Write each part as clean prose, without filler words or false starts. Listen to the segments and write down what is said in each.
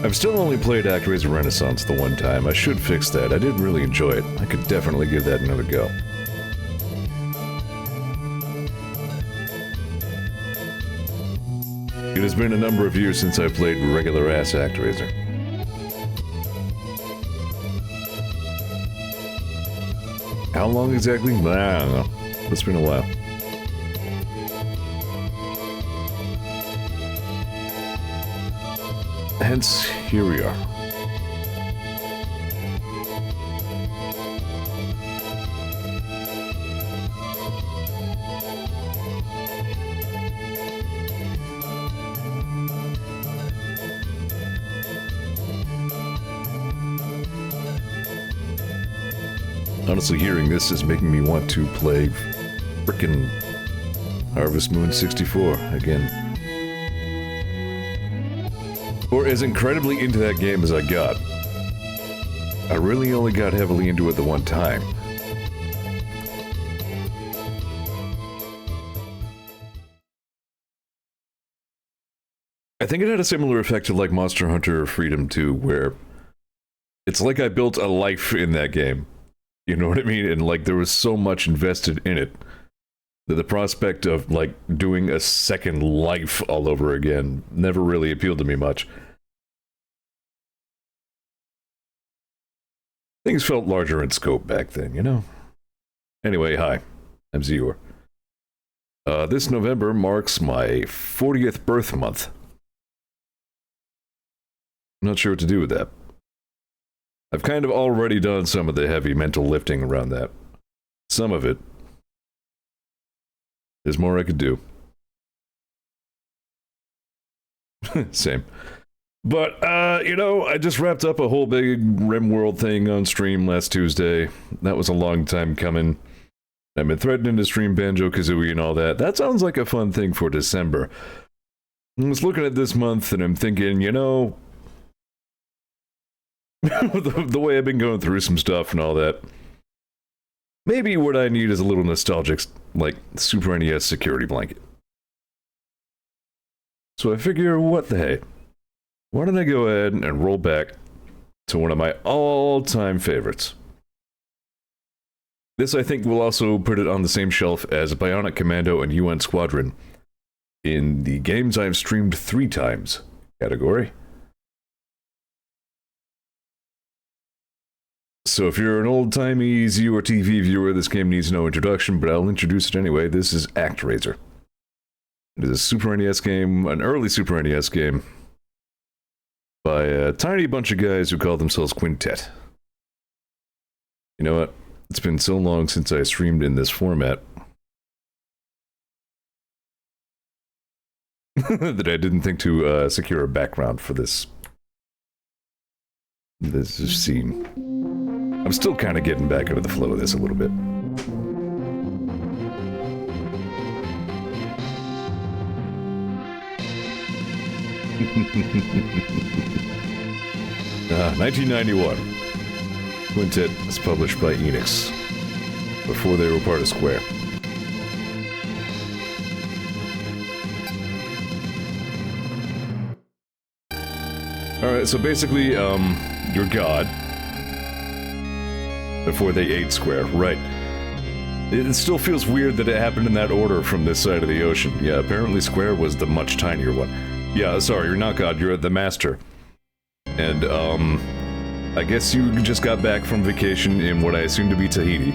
I've still only played ActRaiser Renaissance the one time. I should fix that. I did really enjoy it. I could definitely give that another go. It has been a number of years since I played regular-ass ActRaiser. How long exactly? I don't know. It's been a while. Hence, here we are. Honestly, hearing this is making me want to play frickin' Harvest Moon 64 again. Or as incredibly into that game as I got. I really only got heavily into it the one time. I think it had a similar effect to like Monster Hunter Freedom 2, where it's like I built a life in that game. You know what I mean? And like there was so much invested in it that the prospect of like doing a second life all over again never really appealed to me much. Things felt larger in scope back then, you know? Anyway, hi, I'm Zeor. This November marks my 40th birth month. I'm not sure what to do with that. I've kind of already done some of the heavy mental lifting around that. Some of it. There's more I could do. Same. But, you know, I just wrapped up a whole big RimWorld thing on stream last Tuesday. That was a long time coming. I've been threatening to stream Banjo-Kazooie and all that. That sounds like a fun thing for December. I was looking at this month and I'm thinking, you know, the way I've been going through some stuff and all that, maybe what I need is a little nostalgic, like, Super NES security blanket. So I figure, what the hey? Why don't I go ahead and roll back to one of my all-time favorites. This, I think, will also put it on the same shelf as Bionic Commando and UN Squadron in the games I've streamed 3 times category. So if you're an old-timey Zeor TV viewer, this game needs no introduction, but I'll introduce it anyway. This is ActRaiser. It is a Super NES game, an early Super NES game, by a tiny bunch of guys who call themselves Quintet. You know what? It's been so long since I streamed in this format that I didn't think to secure a background for this scene. I'm still kind of getting back into the flow of this a little bit. 1991. Quintet was published by Enix before they were part of Square. Alright, so basically, you're God. Before they ate Square, right. It still feels weird that it happened in that order from this side of the ocean. Yeah, apparently Square was the much tinier one. Yeah, sorry, you're not God, you're the Master. And, I guess you just got back from vacation in what I assume to be Tahiti.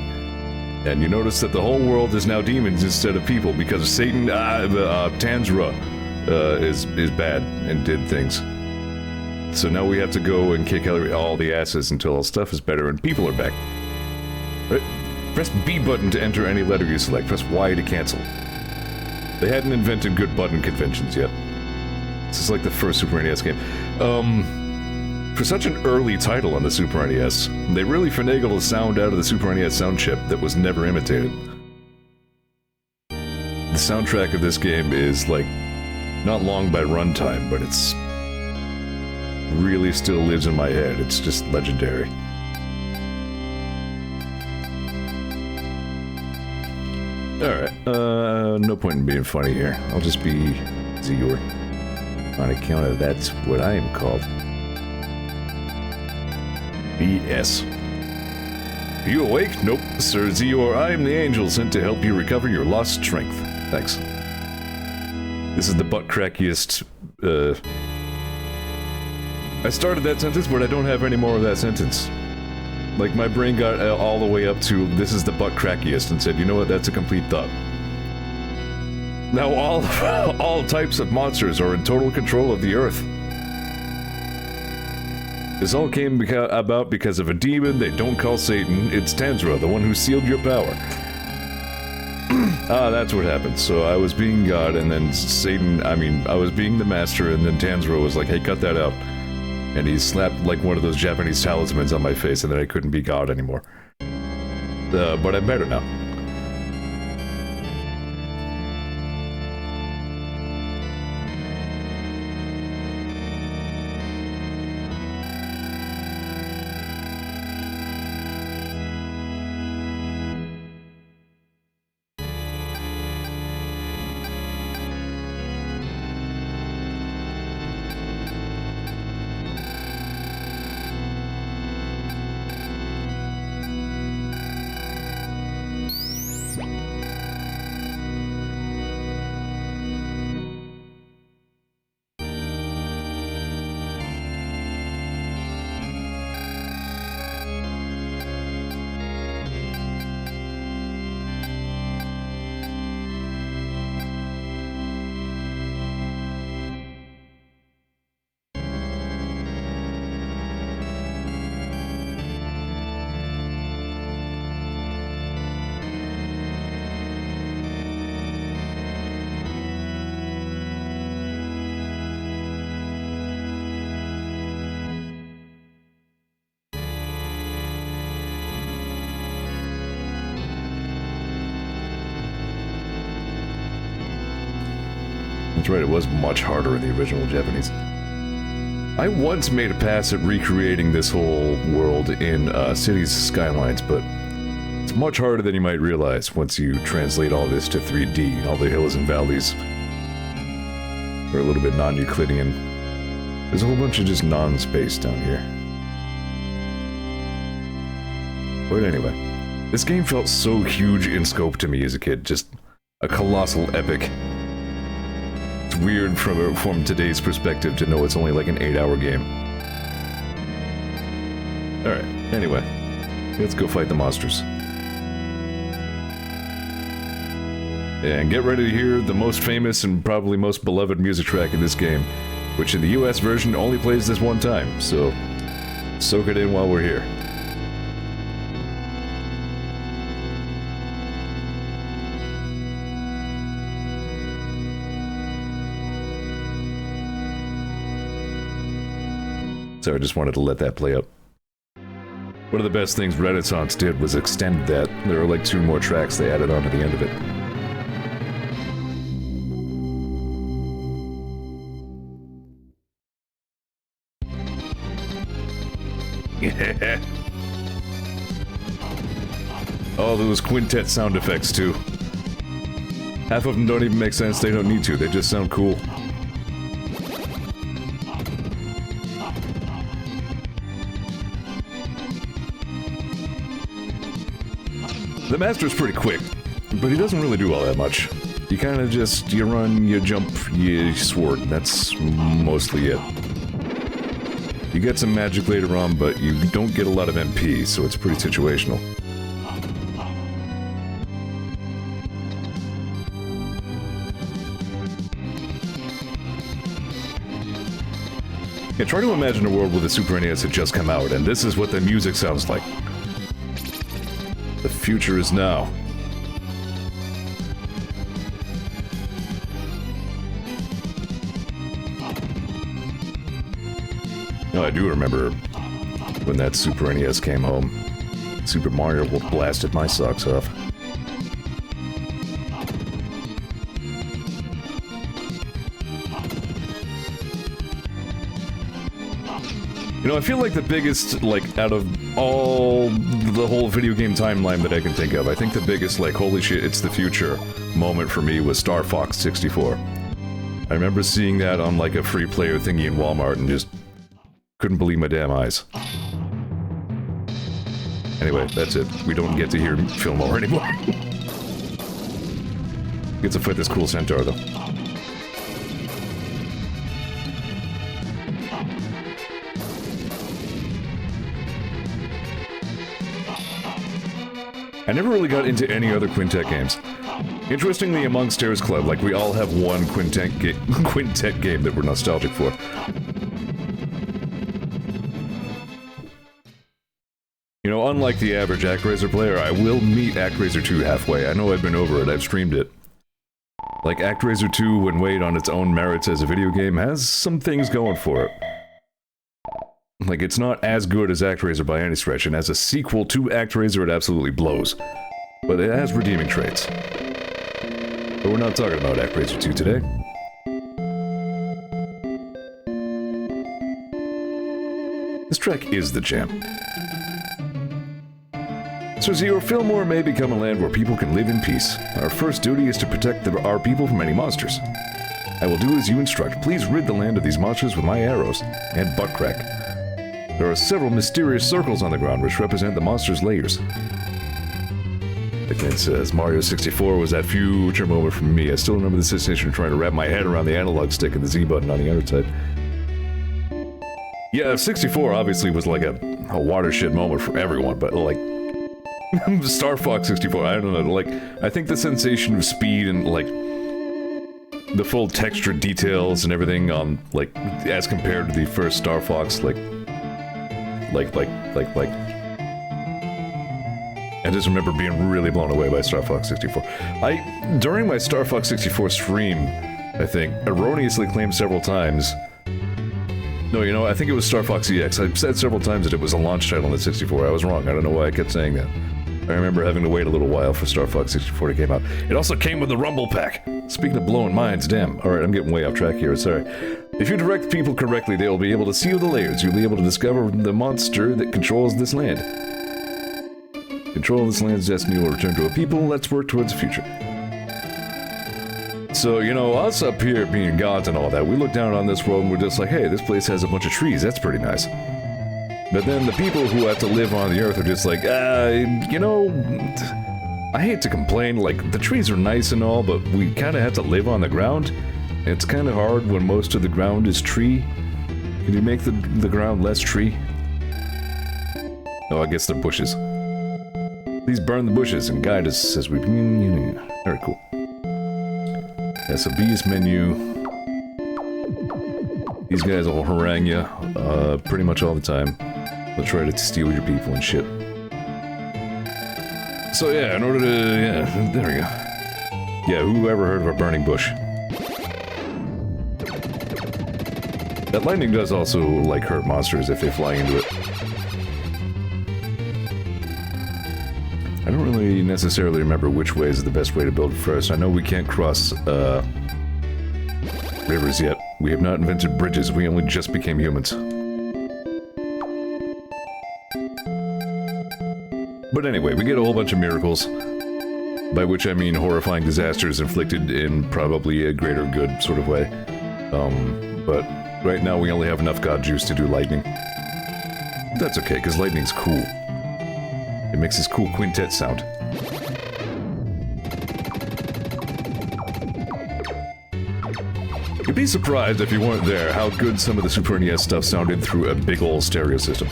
And you notice that the whole world is now demons instead of people because Satan, Tanzra, is bad and did things. So now we have to go and kick all the asses until all stuff is better and people are back. Right? Press B button to enter any letter you select. Press Y to cancel. They hadn't invented good button conventions yet. This is like the first Super NES game. For such an early title on the Super NES, they really finagled a sound out of the Super NES sound chip that was never imitated. The soundtrack of this game is, like, not long by runtime, but it's really still lives in my head. It's just legendary. Alright, no point in being funny here. I'll just be Zeor. On account of that's what I am called. B.S. Are you awake? Nope, Sir Zeor. I am the angel sent to help you recover your lost strength. Thanks. This is the butt crackiest, I started that sentence, but I don't have any more of that sentence. Like, my brain got all the way up to, this is the butt crackiest, and said, you know what, that's a complete thought. Now all types of monsters are in total control of the Earth. This all came about because of a demon they don't call Satan. It's Tanzra, the one who sealed your power. Ah, that's what happened. So I was being God, and then I was being the master, and then Tanzra was like, hey, cut that out. And he slapped like one of those Japanese talismans on my face, and then I couldn't be God anymore. But I'm better now. That's right, it was much harder in the original Japanese. I once made a pass at recreating this whole world in Cities Skylines, but it's much harder than you might realize once you translate all this to 3D. All the hills and valleys are a little bit non-Euclidean. There's a whole bunch of just non-space down here. But anyway, this game felt so huge in scope to me as a kid, just a colossal epic. It's weird from today's perspective to know it's only like an 8-hour game. Alright, anyway, let's go fight the monsters. And get ready to hear the most famous and probably most beloved music track in this game, which in the US version only plays this one time, so soak it in while we're here. So I just wanted to let that play out. One of the best things Renaissance did was extend that. There are like 2 more tracks they added on to the end of it. Yeah. All those quintet sound effects too. Half of them don't even make sense, they don't need to, they just sound cool. The master's pretty quick, but he doesn't really do all that much. You kind of just, you run, you jump, you sword, that's mostly it. You get some magic later on, but you don't get a lot of MP, so it's pretty situational. Yeah, try to imagine a world where the Super NES had just come out, and this is what the music sounds like. The future is now. No, I do remember when that Super NES came home. Super Mario blasted my socks off. You know, I feel like the biggest, like, out of all the whole video game timeline that I can think of, I think the biggest, like, holy shit, it's the future moment for me was Star Fox 64. I remember seeing that on, like, a free player thingy in Walmart and just couldn't believe my damn eyes. Anyway, that's it. We don't get to hear Fillmore anymore. Gets to fight this cool centaur, though. I never really got into any other Quintet games. Interestingly, among Stairs Club, like, we all have one Quintet game that we're nostalgic for. You know, unlike the average ActRaiser player, I will meet ActRaiser 2 halfway. I know I've been over it, I've streamed it. Like, ActRaiser 2, when weighed on its own merits as a video game, has some things going for it. Like, it's not as good as ActRaiser by any stretch, and as a sequel to ActRaiser, it absolutely blows. But it has redeeming traits. But we're not talking about ActRaiser 2 today. This track is the jam. So Zeor, Fillmore may become a land where people can live in peace. Our first duty is to protect our people from any monsters. I will do as you instruct. Please rid the land of these monsters with my arrows and butt crack. There are several mysterious circles on the ground which represent the monster's lairs. Again says, Mario 64 was that future moment for me. I still remember the sensation of trying to wrap my head around the analog stick and the Z button on the undertype. Yeah, 64 obviously was like a watershed moment for everyone, but like... Star Fox 64, I don't know, like, I think the sensation of speed and, like, the full texture details and everything on, like, as compared to the first Star Fox, like... I just remember being really blown away by Star Fox 64. During my Star Fox 64 stream, I think, erroneously claimed several times... No, you know, I think it was Star Fox EX. I said several times that it was a launch title on the 64. I was wrong. I don't know why I kept saying that. I remember having to wait a little while for Star Fox 64 to come out. It also came with the Rumble Pack. Speaking of blowing minds, damn. Alright, I'm getting way off track here, sorry. If you direct people correctly, they will be able to seal the layers. You'll be able to discover the monster that controls this land. Control of this land's destiny will return to a people. Let's work towards the future. So, you know, us up here being gods and all that, we look down on this world and we're just like, hey, this place has a bunch of trees. That's pretty nice. But then the people who have to live on the earth are just like, you know, I hate to complain, like, the trees are nice and all, but we kind of have to live on the ground. It's kind of hard when most of the ground is tree. Can you make the ground less tree? Oh, I guess they're bushes. Please burn the bushes and guide us as we... Very cool. Yeah, so B's menu. These guys will harangue you, pretty much all the time. They'll try to steal your people and shit. So yeah, in order to... yeah, there we go. Yeah, who ever heard of a burning bush? That lightning does also, like, hurt monsters if they fly into it. I don't really necessarily remember which way is the best way to build first. I know we can't cross, rivers yet. We have not invented bridges, we only just became humans. But anyway, we get a whole bunch of miracles. By which I mean horrifying disasters inflicted in probably a greater good sort of way. But right now we only have enough god juice to do lightning. That's okay, because lightning's cool. It makes this cool quintet sound. You'd be surprised if you weren't there how good some of the Super NES stuff sounded through a big ol' stereo system.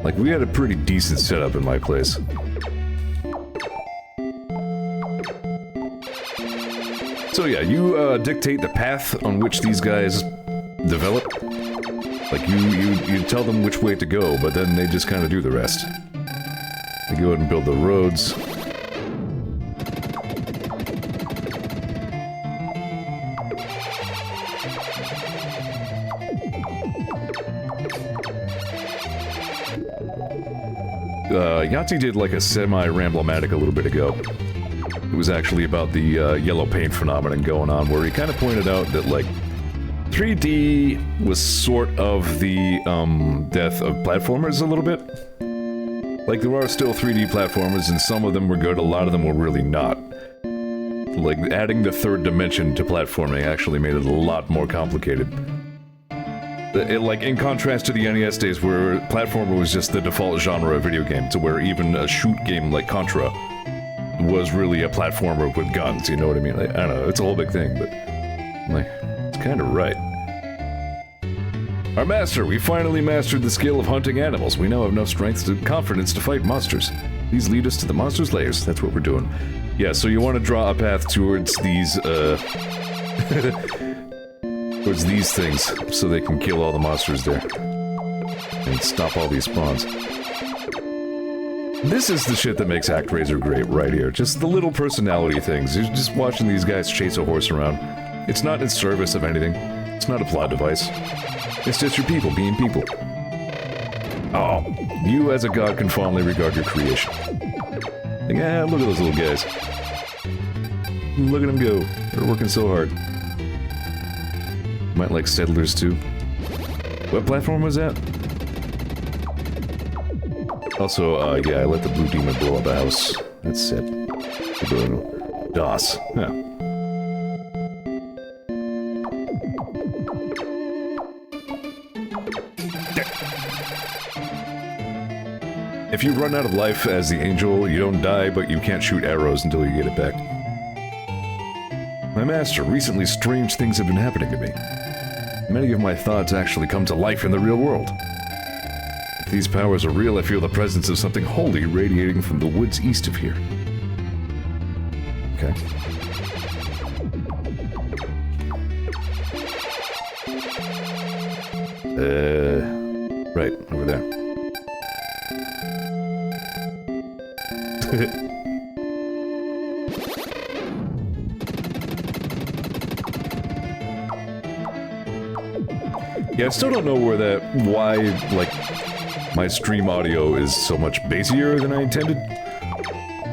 Like, we had a pretty decent setup in my place. So yeah, you dictate the path on which these guys develop. Like, you tell them which way to go, but then they just kind of do the rest. They go ahead and build the roads. Yahtzee did like a semi-ramblomatic a little bit ago. It was actually about the yellow paint phenomenon going on, where he kind of pointed out that, like, 3D was sort of the death of platformers a little bit. Like, there are still 3D platformers, and some of them were good, a lot of them were really not. Like, adding the third dimension to platforming actually made it a lot more complicated. Like, in contrast to the NES days where platformer was just the default genre of video game, to where even a shoot game like Contra was really a platformer with guns, you know what I mean? Like, I don't know, it's a whole big thing, but... like, it's kind of right. Our master, we finally mastered the skill of hunting animals. We now have enough strength and confidence to fight monsters. Please lead us to the monsters' lairs. That's what we're doing. Yeah, so you want to draw a path towards these, towards these things, so they can kill all the monsters there. And stop all these spawns. This is the shit that makes ActRaiser great, right here. Just the little personality things. You're just watching these guys chase a horse around. It's not in service of anything. It's not a plot device. It's just your people being people. Oh, you as a god can fondly regard your creation. Like, ah, look at those little guys. Look at them go. They're working so hard. Might like settlers too. What platform was that? Also, yeah, I let the blue demon blow up a house. That's it. DOS. Yeah. If you run out of life as the angel, you don't die, but you can't shoot arrows until you get it back. My master, recently strange things have been happening to me. Many of my thoughts actually come to life in the real world. If these powers are real, I feel the presence of something holy radiating from the woods east of here. Okay. Right, over there. Yeah, I still don't know why, like, my stream audio is so much bassier than I intended.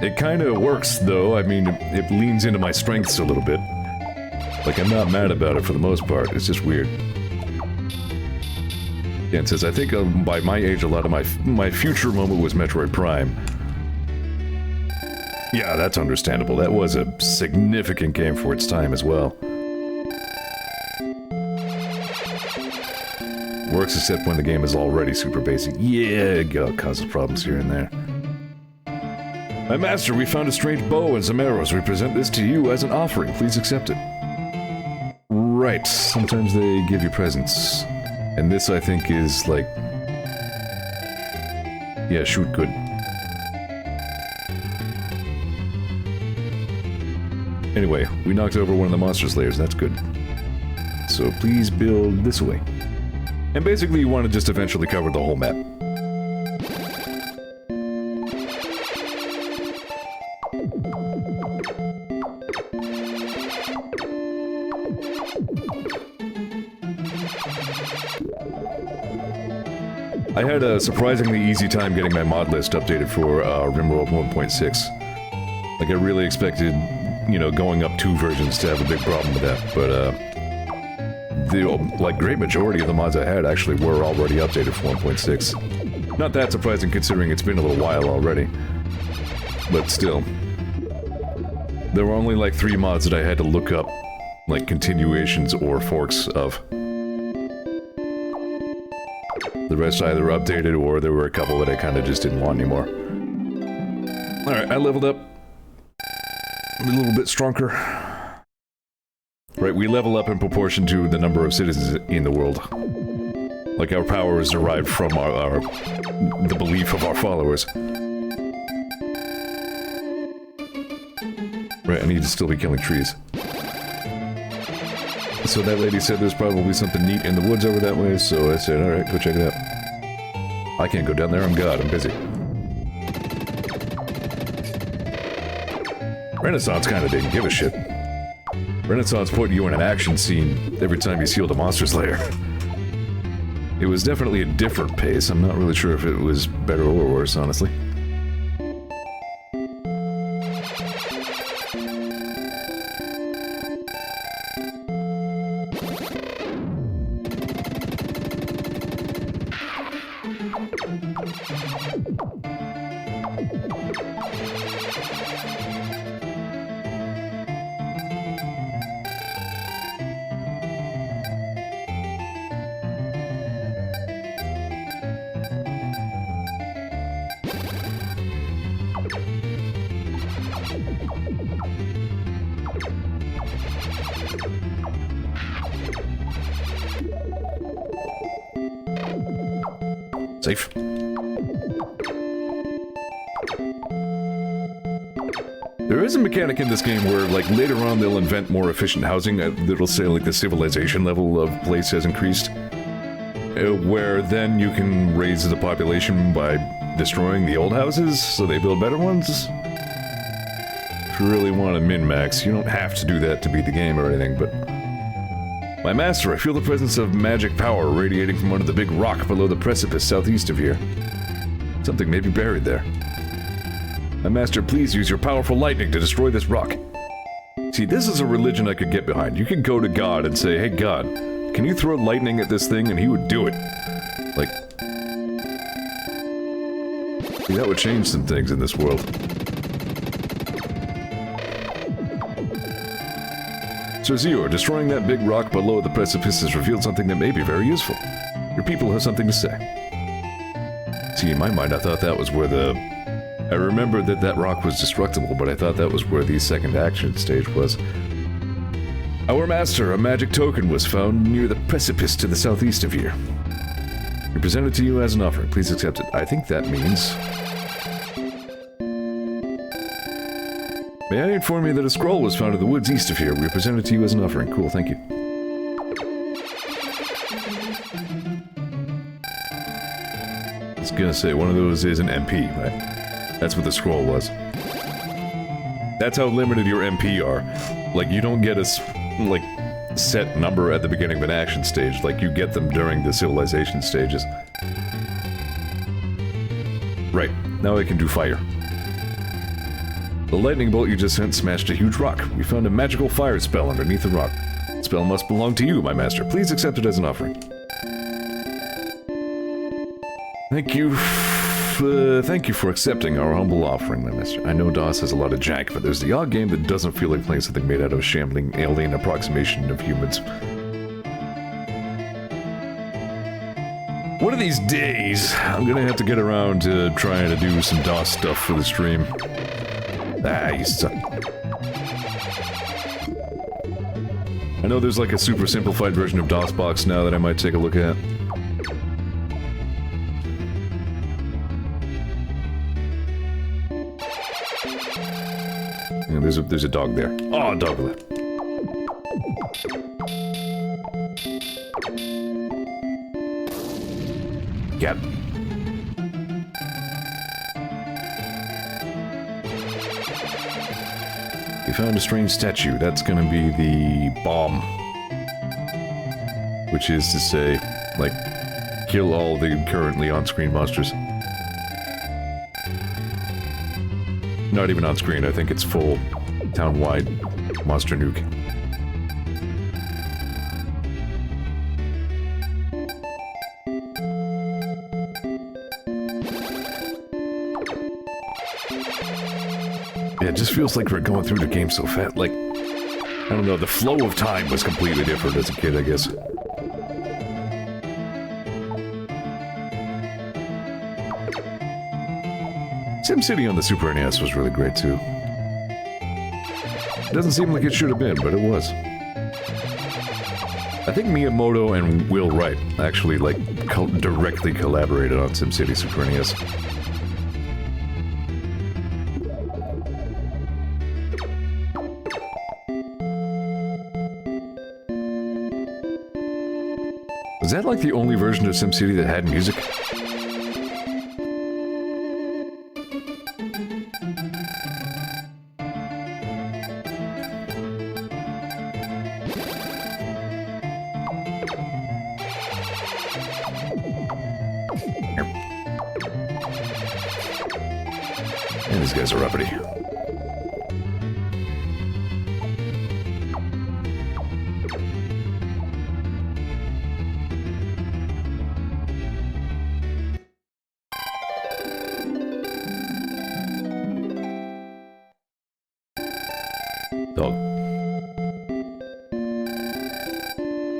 It kinda works, though. I mean, it leans into my strengths a little bit. Like, I'm not mad about it for the most part, it's just weird. Yeah, and since I think by my age, a lot of my future moment was Metroid Prime. Yeah, that's understandable. That was a significant game for its time as well. Works except when the game is already super basic. Yeah, it causes problems here and there. My master, we found a strange bow and some arrows. We present this to you as an offering. Please accept it. Right. Sometimes they give you presents. And this, I think, is like... yeah, shoot good. Anyway, we knocked over one of the monsters' lairs. That's good. So please build this way. And basically, you want to just eventually cover the whole map. I had a surprisingly easy time getting my mod list updated for RimWorld 1.6. Like, I really expected, you know, going up 2 versions to have a big problem with that, but, the, like, great majority of the mods I had actually were already updated for 1.6. Not that surprising considering it's been a little while already. But still. There were only like 3 mods that I had to look up, like, continuations or forks of. The rest either updated or there were a couple that I kind of just didn't want anymore. Alright, I leveled up. A little bit stronger. Right, we level up in proportion to the number of citizens in the world. Like, our power is derived from the belief of our followers. Right, I need to still be killing trees. So that lady said there's probably something neat in the woods over that way, so I said, alright, go check it out. I can't go down there, I'm God, I'm busy. Renaissance kinda didn't give a shit. Renaissance put you in an action scene every time you sealed a monster's lair. It was definitely a different pace. I'm not really sure if it was better or worse, honestly. Safe. There is a mechanic in this game where, like, later on they'll invent more efficient housing that'll say, like, the civilization level of place has increased. Where then you can raise the population by destroying the old houses so they build better ones. If you really want to min-max, you don't have to do that to beat the game or anything, but... My master, I feel the presence of magic power radiating from under the big rock below the precipice southeast of here. Something may be buried there. My master, please use your powerful lightning to destroy this rock. See, this is a religion I could get behind. You could go to God and say, hey God, can you throw lightning at this thing? And he would do it. Like... See, that would change some things in this world. Sir Zeor, destroying that big rock below the precipice has revealed something that may be very useful. Your people have something to say. See, in my mind, I thought that was where the... I remembered that that rock was destructible, but I thought that was where the second action stage was. Our master, a magic token was found near the precipice to the southeast of here. We present it to you as an offering. Please accept it. I think that means... May I inform you that a scroll was found in the woods east of here. We present it to you as an offering. Cool, thank you. I was gonna say, one of those is an MP, right? That's what the scroll was. That's how limited your MP are. Like, you don't get a, set number at the beginning of an action stage, like you get them during the civilization stages. Right, now I can do fire. The lightning bolt you just sent smashed a huge rock. We found a magical fire spell underneath the rock. The spell must belong to you, my master. Please accept it as an offering. Thank you for accepting our humble offering, my master. I know DOS has a lot of jank, but there's the odd game that doesn't feel like playing something made out of a shambling alien approximation of humans. One of these days, I'm gonna have to get around to trying to do some DOS stuff for the stream. Ah, you suck. I know there's like a super simplified version of DOSBox now that I might take a look at. Yeah, there's a dog there. Oh, doglet. Cat. We found a strange statue. That's gonna be the bomb. Which is to say, like, kill all the currently on-screen monsters. Not even on-screen, I think it's full town-wide monster nuke. Yeah, it just feels like we're going through the game so fast. Like, I don't know, the flow of time was completely different as a kid, I guess. SimCity on the Super NES was really great, too. It doesn't seem like it should have been, but it was. I think Miyamoto and Will Wright actually, like, directly collaborated on SimCity Super NES. Was that like the only version of SimCity that had music? And these guys are uppity. Dog.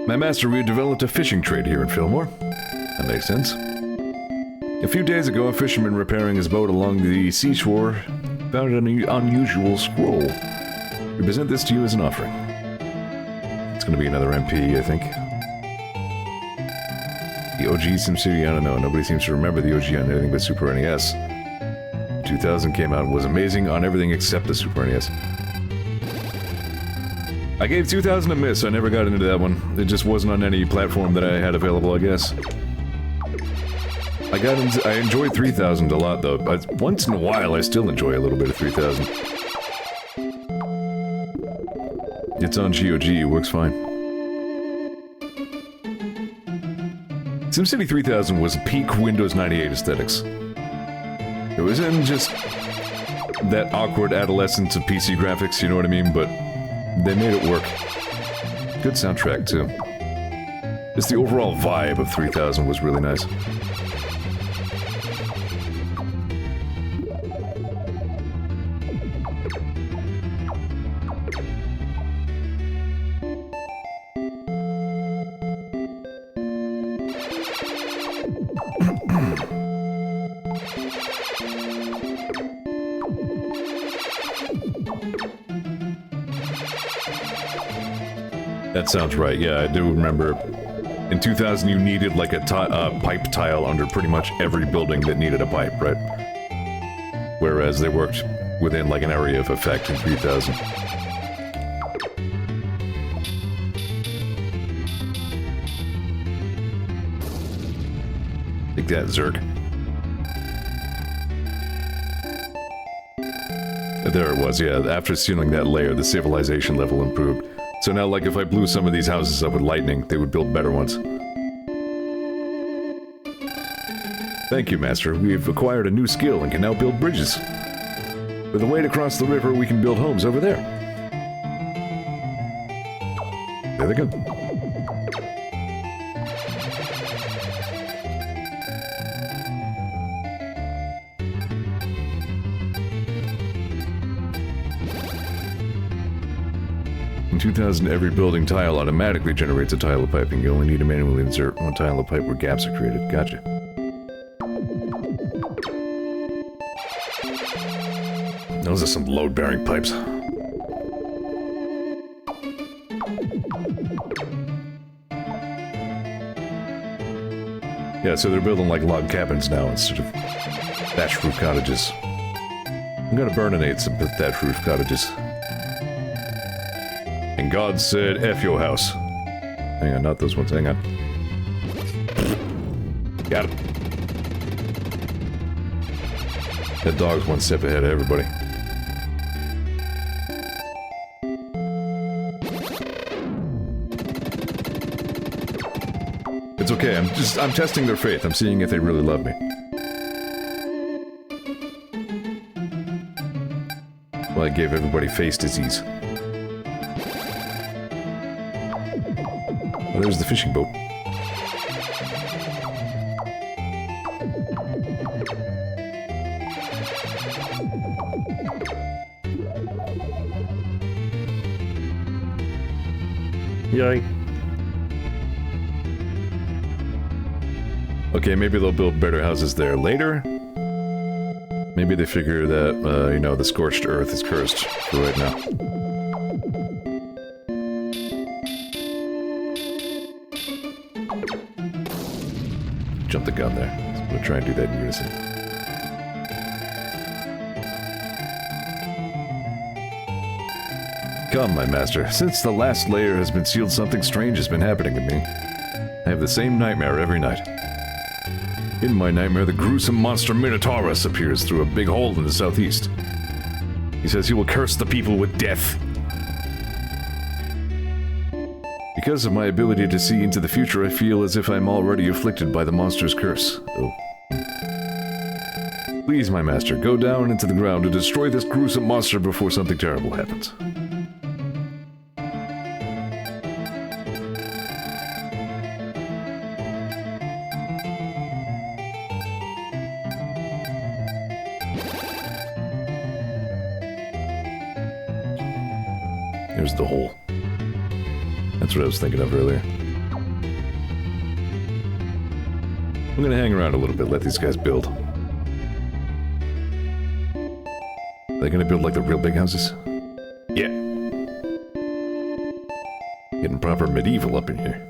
My master, we developed a fishing trade here in Fillmore. That makes sense. A few days ago, a fisherman repairing his boat along the seashore found an unusual scroll. We present this to you as an offering. It's gonna be another MP, I think. The OG SimCity, I don't know. Nobody seems to remember the OG on anything but Super NES. 2000 came out and was amazing on everything except the Super NES. I gave 2000 a miss. I never got into that one. It just wasn't on any platform that I had available, I guess. I enjoyed 3000 a lot, though. But once in a while, I still enjoy a little bit of 3000. It's on GOG. It works fine. SimCity 3000 was peak Windows 98 aesthetics. It was in just that awkward adolescence of PC graphics, you know what I mean? But they made it work. Good soundtrack, too. Just the overall vibe of 3000 was really nice. That sounds right, yeah, I do remember. In 2000 you needed like a pipe tile under pretty much every building that needed a pipe, right? Whereas they worked within like an area of effect in 3000. Take that, Zerg. There it was, yeah, after sealing that layer, the civilization level improved. So now, like, if I blew some of these houses up with lightning, they would build better ones. Thank you, Master. We've acquired a new skill and can now build bridges. With a way to cross the river, we can build homes over there. There they go. In 2000, every building tile automatically generates a tile of piping. You only need to manually insert one tile of pipe where gaps are created. Gotcha. Those are some load-bearing pipes. Yeah, so they're building like log cabins now instead of thatch roof cottages. I'm gonna burninate some thatch roof cottages. And God said, F your house. Hang on, not those ones, hang on. Got it. That dog's one step ahead of everybody. It's okay, I'm testing their faith. I'm seeing if they really love me. Well, I gave everybody face disease. Well, there's the fishing boat. Yay. Okay, maybe they'll build better houses there later. Maybe they figure that, you know, the scorched earth is cursed for right now. Jump the gun there. I'm gonna try and do that in unison. Come, my master. Since the last layer has been sealed, something strange has been happening to me. I have the same nightmare every night. In my nightmare, the gruesome monster Minotaurus appears through a big hole in the southeast. He says he will curse the people with death. Because of my ability to see into the future, I feel as if I'm already afflicted by the monster's curse. Oh. Please, my master, go down into the ground to destroy this gruesome monster before something terrible happens. Here's the hole. That's what I was thinking of earlier. I'm gonna hang around a little bit, let these guys build. Are they gonna build like the real big houses? Yeah. Getting proper medieval up in here.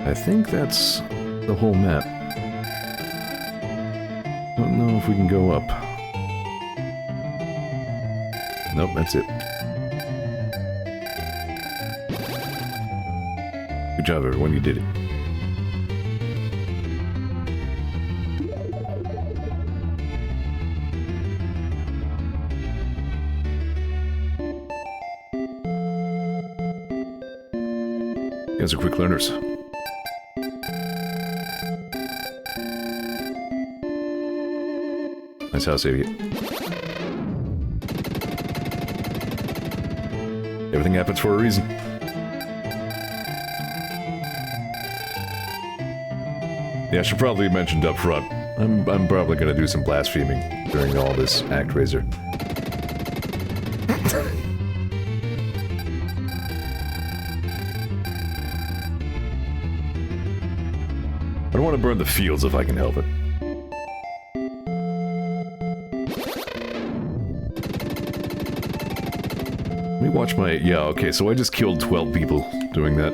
I think that's the whole map. Don't know if we can go up. Nope, that's it. Good job, everyone, you did it. You guys are quick learners. Nice house, idiot. Everything happens for a reason. Yeah, I should probably have mentioned up front. I'm probably gonna do some blaspheming during all this ActRaiser. I don't want to burn the fields if I can help it. Let me watch my... Yeah, okay, so I just killed 12 people doing that.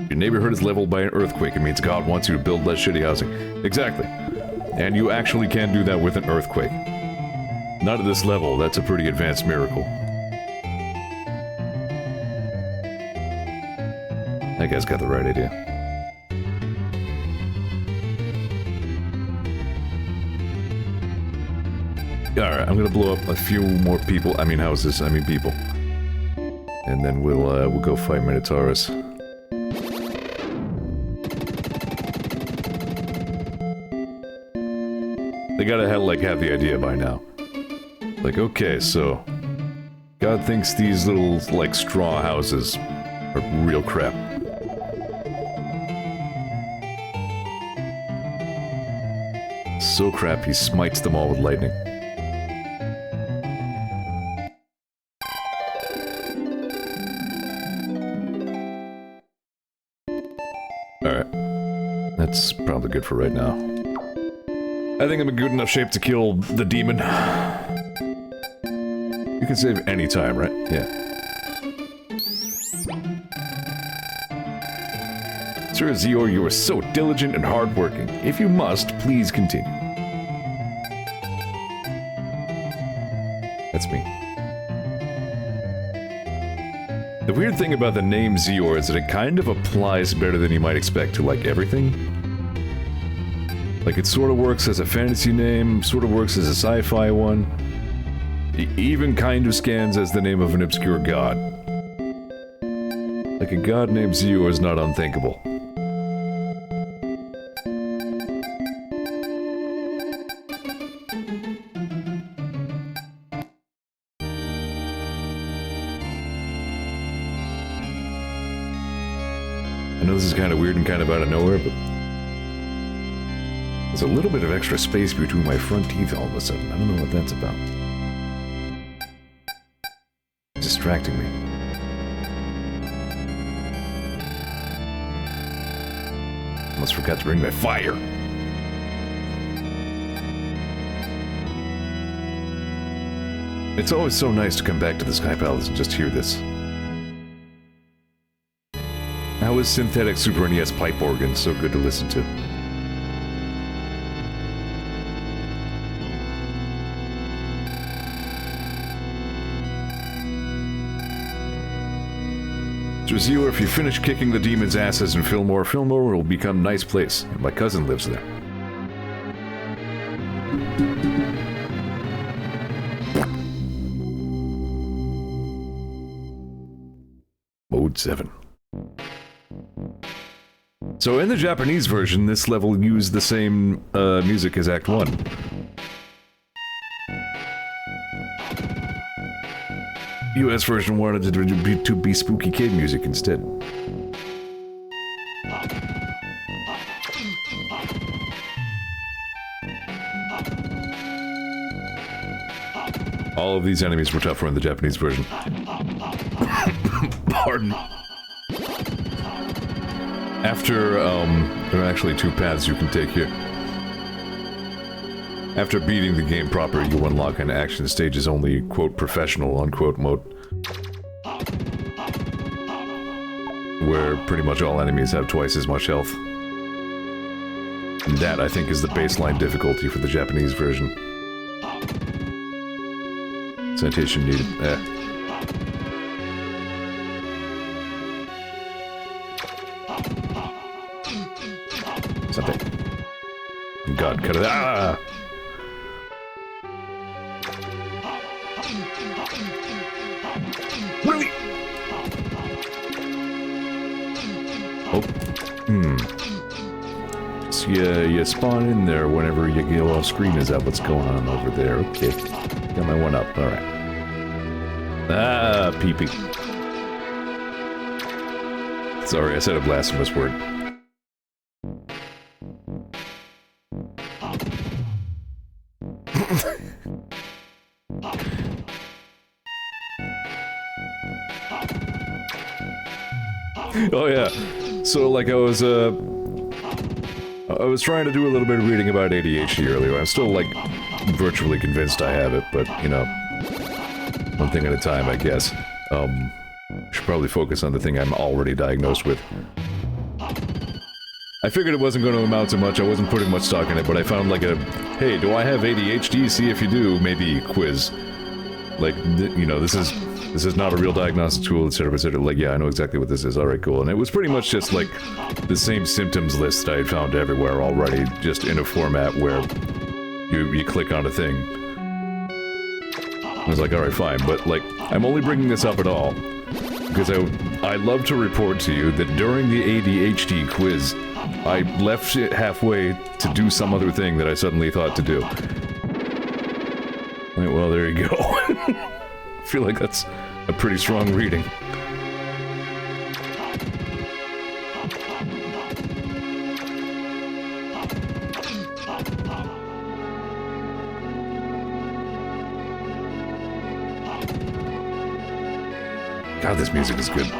Your neighborhood is leveled by an earthquake. It means God wants you to build less shitty housing. Exactly. And you actually can do that with an earthquake. Not at this level, that's a pretty advanced miracle. That guy's got the right idea. Alright, I'm gonna blow up a few more people. I mean houses, I mean people. And then we'll go fight Minotaurus. They gotta have the idea by now. Like, okay, so... God thinks these little, like, straw houses are real crap. So crap, he smites them all with lightning. Alright. That's probably good for right now. I think I'm in good enough shape to kill the demon. You can save any time, right? Yeah. Sir Zeor, you are so diligent and hardworking. If you must, please continue. That's me. The weird thing about the name Zeor is that it kind of applies better than you might expect to, like, everything. Like, it sort of works as a fantasy name, sort of works as a sci-fi one. It even kind of scans as the name of an obscure god. Like, a god named Zeor is not unthinkable. I know this is kind of weird and kind of out of nowhere, but... there's a little bit of extra space between my front teeth all of a sudden. I don't know what that's about. It's distracting me. Almost forgot to bring my fire. It's always so nice to come back to the Sky Palace and just hear this. How is synthetic Super NES pipe organ so good to listen to? Zeor, if you finish kicking the demons' asses in Fillmore will become a nice place. My cousin lives there. Mode 7. So in the Japanese version, this level used the same music as Act 1. US version wanted it to be spooky kid music instead. All of these enemies were tougher in the Japanese version. Pardon. After, there are actually two paths you can take here. After beating the game proper, you unlock an action stages only, quote, professional, unquote, mode. Where pretty much all enemies have twice as much health. And that, I think, is the baseline difficulty for the Japanese version. Sanitation needed. Something. God, cut it. Ah! Really? Oh. So you spawn in there whenever you go off screen. Is that what's going on over there? Okay. Got my one up. Alright. Ah, pee-pee. Sorry, I said a blasphemous word. Oh yeah, so like I was trying to do a little bit of reading about ADHD earlier. I'm still like virtually convinced I have it, but you know, one thing at a time, I guess. Should probably focus on the thing I'm already diagnosed with. I figured it wasn't going to amount to much. I wasn't putting much stock in it, but I found like a, hey, do I have ADHD? See if you do, maybe quiz. Like, you know, this is not a real diagnostic tool, etc., etc. Like, yeah, I know exactly what this is. Alright, cool. And it was pretty much just, like, the same symptoms list I had found everywhere already, just in a format where you click on a thing. I was like, alright, fine. But, like, I'm only bringing this up at all because I love to report to you that during the ADHD quiz, I left it halfway to do some other thing that I suddenly thought to do. Right, well, there you go. I feel like that's a pretty strong reading. God, this music is good.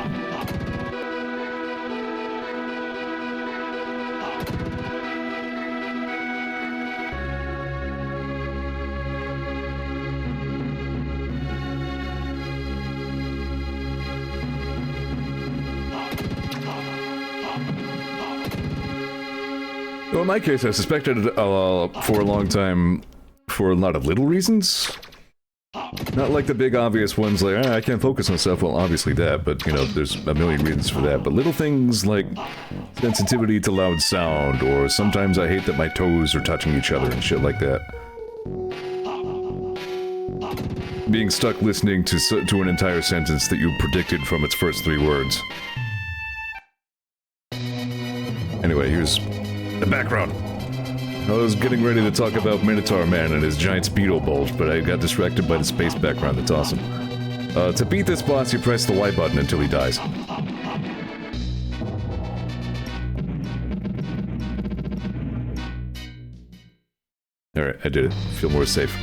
Well, in my case, I suspected for a long time for a lot of little reasons. Not like the big obvious ones like, I can't focus on stuff. Well, obviously that, but, you know, there's a million reasons for that. But little things like sensitivity to loud sound, or sometimes I hate that my toes are touching each other and shit like that. Being stuck listening to an entire sentence that you predicted from its first 3 words. Anyway, here's the background. I was getting ready to talk about Minotaur Man and his giant speedo bulge, but I got distracted by the space background. That's awesome. To beat this boss, you press the Y button until he dies. Alright, I did it. Feel more safe.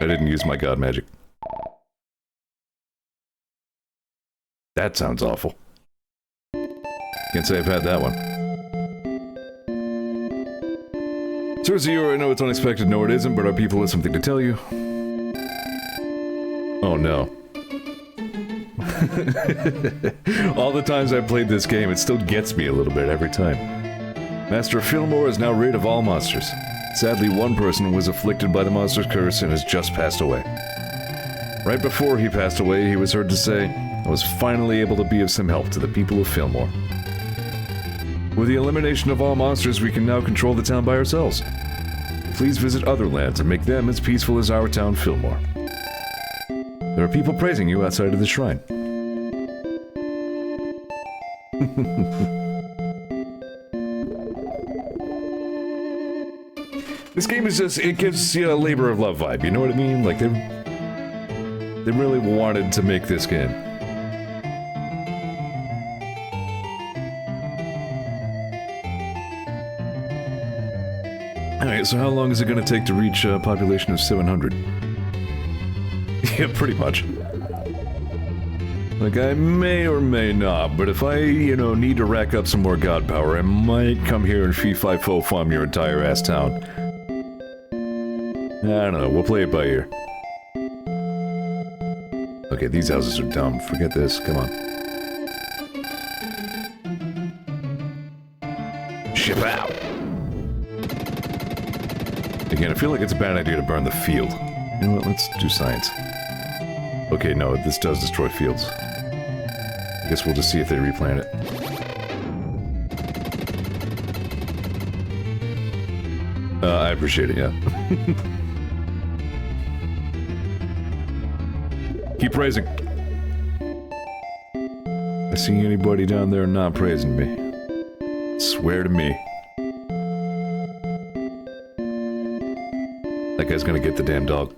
I didn't use my god magic. That sounds awful. Can't say I've had that one. Sir Zeor, I know it's unexpected, no it isn't, but our people have something to tell you. Oh no. All the times I've played this game, it still gets me a little bit every time. Master Fillmore is now rid of all monsters. Sadly, one person was afflicted by the monster's curse and has just passed away. Right before he passed away, he was heard to say, I was finally able to be of some help to the people of Fillmore. With the elimination of all monsters, we can now control the town by ourselves. Please visit other lands and make them as peaceful as our town, Fillmore. There are people praising you outside of the shrine. This game is just, it gives you a labor of love vibe, you know what I mean? Like, they really wanted to make this game. Alright, so how long is it gonna take to reach a population of 700? Yeah, pretty much. Like, I may or may not, but if I, you know, need to rack up some more god power, I might come here and fee-fi-fo-fum your entire ass town. I don't know, we'll play it by ear. Okay, these houses are dumb. Forget this, come on. Ship out! Again, I feel like it's a bad idea to burn the field. You know what, let's do science. Okay, no, this does destroy fields. I guess we'll just see if they replant it. I appreciate it, yeah. Keep praising. I see anybody down there not praising me. Swear to me. That guy's gonna get the damn dog.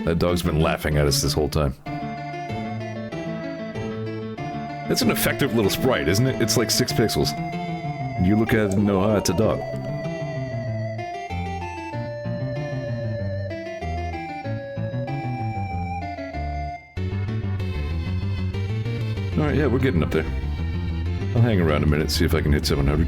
That dog's been laughing at us this whole time. That's an effective little sprite, isn't it? It's like 6 pixels. And you look at it and know, ah, it's a dog. Alright, yeah, we're getting up there. I'll hang around a minute, see if I can hit 700.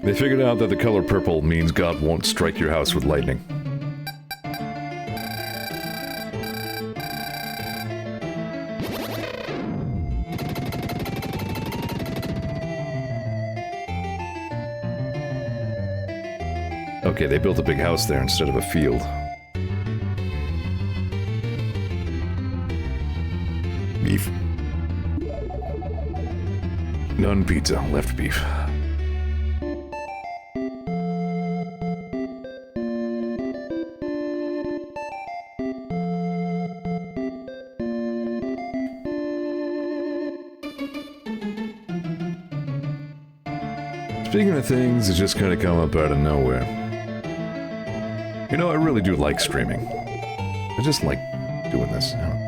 They figured out that the color purple means God won't strike your house with lightning. Okay, they built a big house there instead of a field. Beef. None pizza, left beef. Speaking of things that just kind of come up out of nowhere. You know, I really do like streaming. I just like doing this. You know?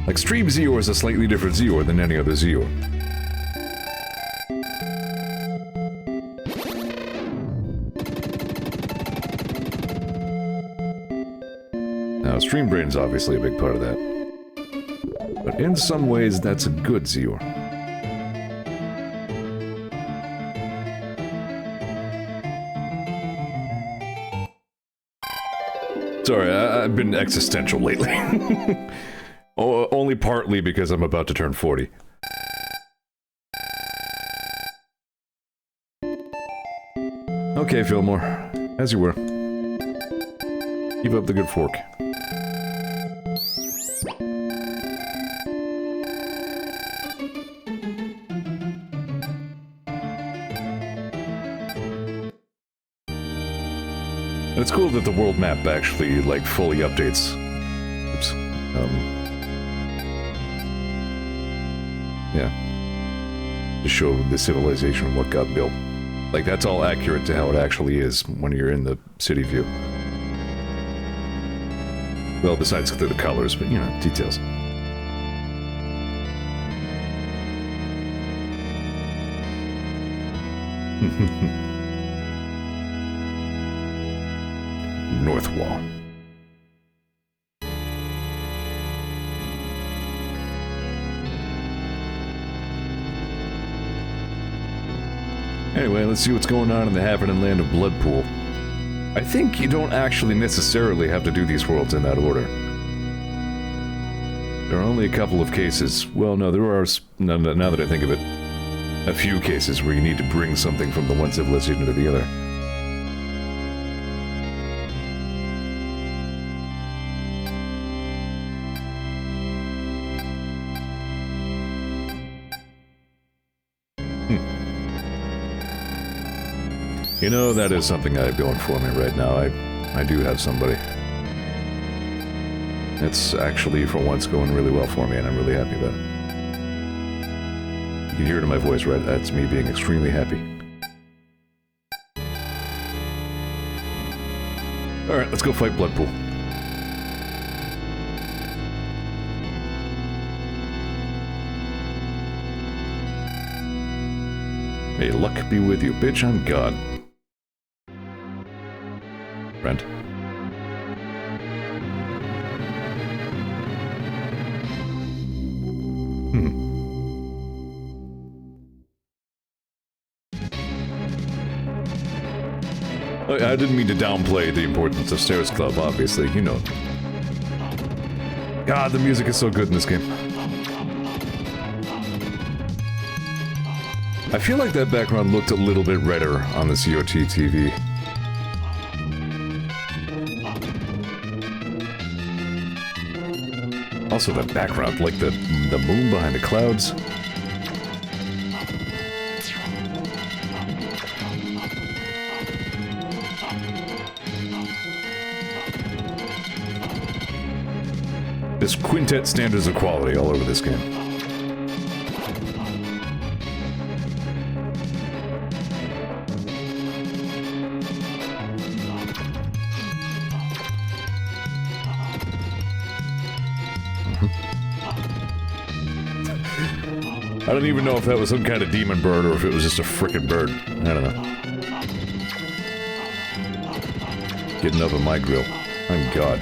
Like, Stream Zeor is a slightly different Zeor than any other Zeor. Now, Stream Brain's obviously a big part of that. But in some ways, that's a good Zeor. Sorry, I've been existential lately. Only partly because I'm about to turn 40. Okay, Fillmore. As you were. Keep up the good fork. And it's cool that the world map actually, like, fully updates. Oops. Yeah. To show the civilization what got built. Like, that's all accurate to how it actually is when you're in the city view. Well, besides the colors, but, you know, details. North Wall. Anyway, let's see what's going on in the Haven land of Bloodpool. I think you don't actually necessarily have to do these worlds in that order. There are only a couple of cases. Well, no, there are, now that I think of it, a few cases where you need to bring something from the one civilization to the other. You know, that is something I have going for me right now. I do have somebody. It's actually, for once, going really well for me, and I'm really happy about it. You can hear it in my voice, right? That's me being extremely happy. Alright, let's go fight Bloodpool. May luck be with you, bitch, I'm God. Friend. I didn't mean to downplay the importance of Stairs Club, obviously, you know. God, the music is so good in this game. I feel like that background looked a little bit redder on the COT TV. Also the background, like the moon behind the clouds. This quintet standards of quality all over this game. I don't even know if that was some kind of demon bird or if it was just a frickin' bird. I don't know. Getting up on my grill. I'm God.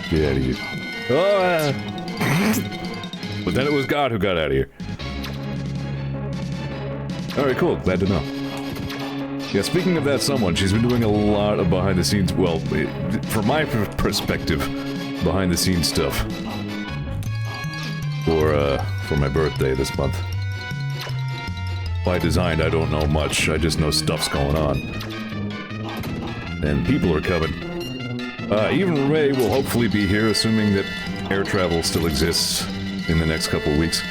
Get out of here. Oh! But then it was God who got out of here. Alright, cool. Glad to know. Yeah, speaking of that someone, she's been doing a lot of behind-the-scenes, well, from my perspective, behind-the-scenes stuff. For my birthday this month. By design, I don't know much. I just know stuff's going on. And people are coming. Even Ray will hopefully be here, assuming that air travel still exists in the next couple of weeks.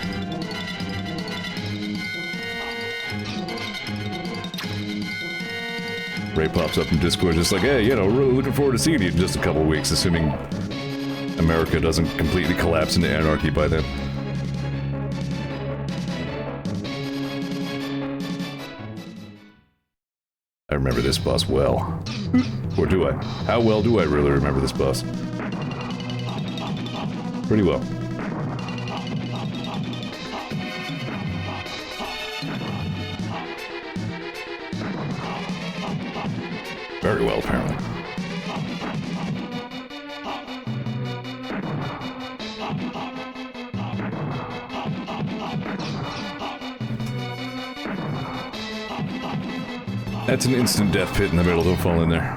Ray pops up in Discord just like, hey, you know, really looking forward to seeing you in just a couple of weeks, assuming America doesn't completely collapse into anarchy by then. I remember this boss well. Or do I? How well do I really remember this boss? Pretty well. Very well, apparently. That's an instant death pit in the middle, don't fall in there.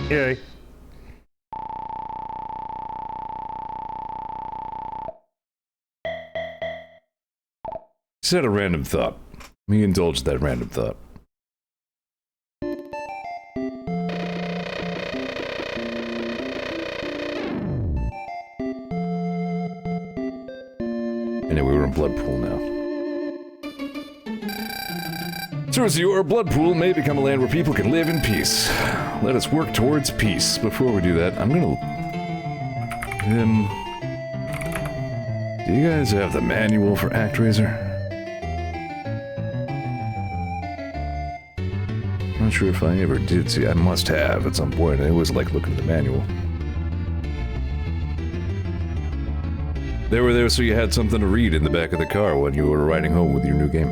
Yay. Just had a random thought. Let me indulge that random thought. Anyway, we're in Bloodpool now. Sir Zeor, Bloodpool may become a land where people can live in peace. Let us work towards peace. Before we do that, I'm gonna... do you guys have the manual for ActRaiser? Not sure if I ever did see. I must have at some point. It was like looking at the manual. They were there so you had something to read in the back of the car when you were riding home with your new game.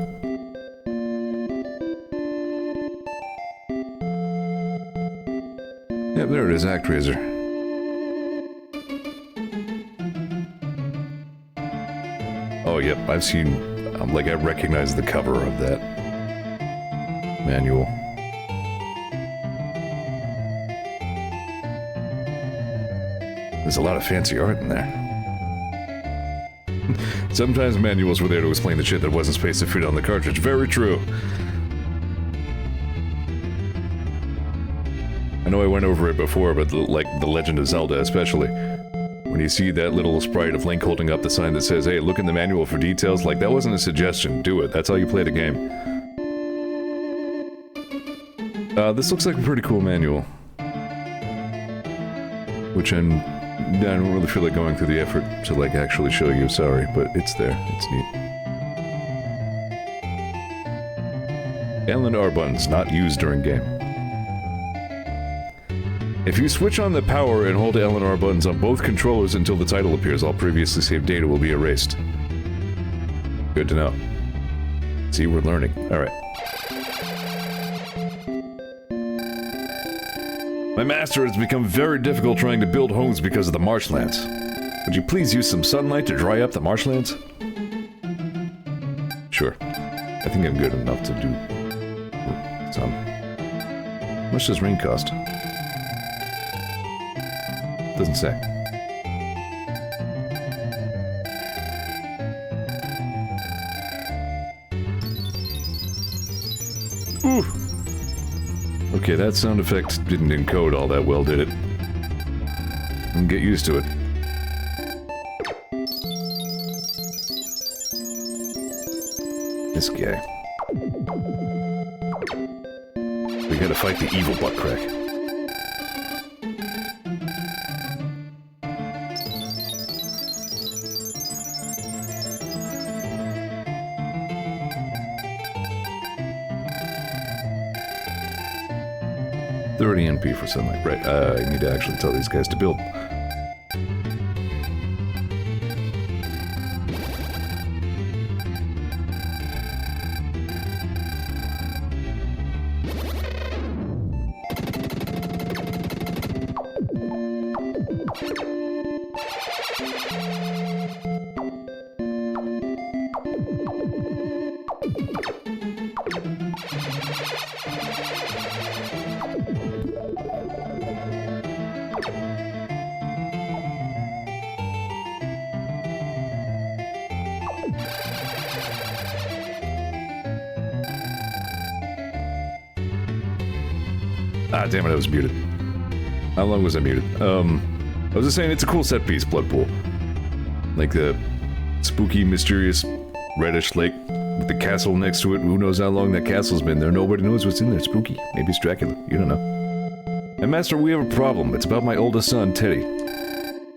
Yep, there it is, ActRaiser. Oh, yep, I've seen... like, I recognize the cover of that manual. There's a lot of fancy art in there. Sometimes manuals were there to explain the shit that wasn't supposed to fit on the cartridge. Very true. I know I went over it before, but like The Legend of Zelda especially. When When you see that little sprite of Link holding up the sign that says, hey, look in the manual for details, like, that wasn't a suggestion. Do it. That's how you play the game. This looks like a pretty cool manual. Which I don't really feel like going through the effort to, like, actually show you, sorry, but it's there. It's neat. L and R buttons, not used during game. If you switch on the power and hold L and R buttons on both controllers until the title appears, all previously saved data will be erased. Good to know. See, we're learning. Alright. My master, has become very difficult trying to build homes because of the marshlands. Would you please use some sunlight to dry up the marshlands? Sure. I think I'm good enough to do some. How much does rain cost? Doesn't say. Ooh. Okay, that sound effect didn't encode all that well, did it? I'll get used to it. This guy. We gotta fight the evil butt crack. NP for sunlight. Right, I need to actually tell these guys to build. Ah, damn it, I was muted. How long was I muted? I was just saying it's a cool set piece, Blood Pool. Like the spooky, mysterious, reddish lake with the castle next to it. Who knows how long that castle's been there? Nobody knows what's in there. Spooky. Maybe it's Dracula. You don't know. And Master, we have a problem. It's about my oldest son, Teddy.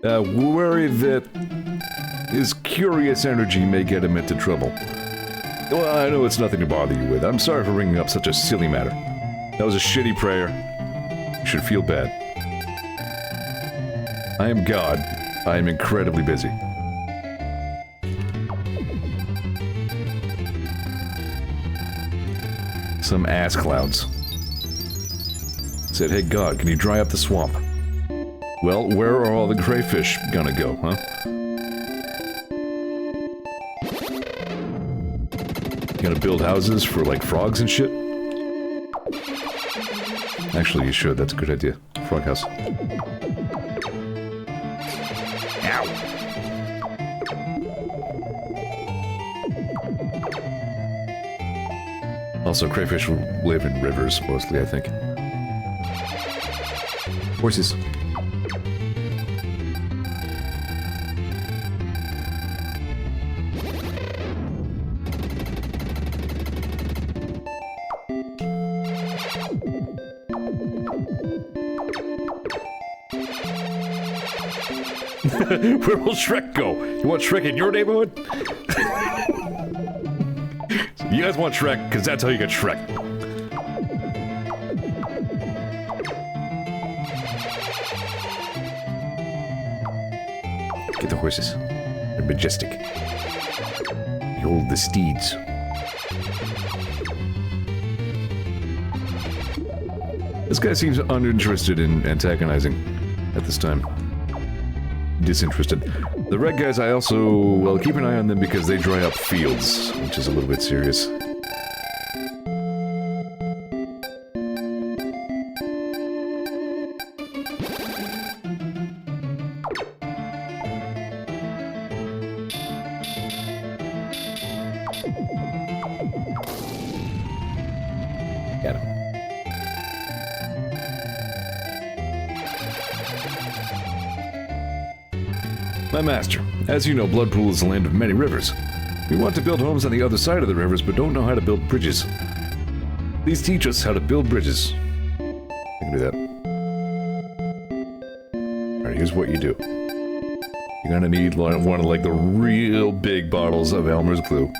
We're worried that his curious energy may get him into trouble. Well, I know it's nothing to bother you with. I'm sorry for bringing up such a silly matter. That was a shitty prayer. You should feel bad. I am God. I am incredibly busy. Some ass clouds. Said, hey God, can you dry up the swamp? Well, where are all the crayfish gonna go, huh? Gonna build houses for, like, frogs and shit? Actually, you should. That's a good idea. Frog house. Ow! Also, crayfish live in rivers, mostly, I think. Horses. Where will Shrek go? You want Shrek in your neighborhood? You guys want Shrek, because that's how you get Shrek. Get the horses. They're majestic. Behold the steeds. This guy seems uninterested in antagonizing at this time. Disinterested. The red guys, I also, well, keep an eye on them because they dry up fields, which is a little bit serious. Got him. My master, as you know, Bloodpool is the land of many rivers. We want to build homes on the other side of the rivers, but don't know how to build bridges. Please teach us how to build bridges. I can do that. Alright, here's what you do. You're gonna need one of like the real big bottles of Elmer's glue.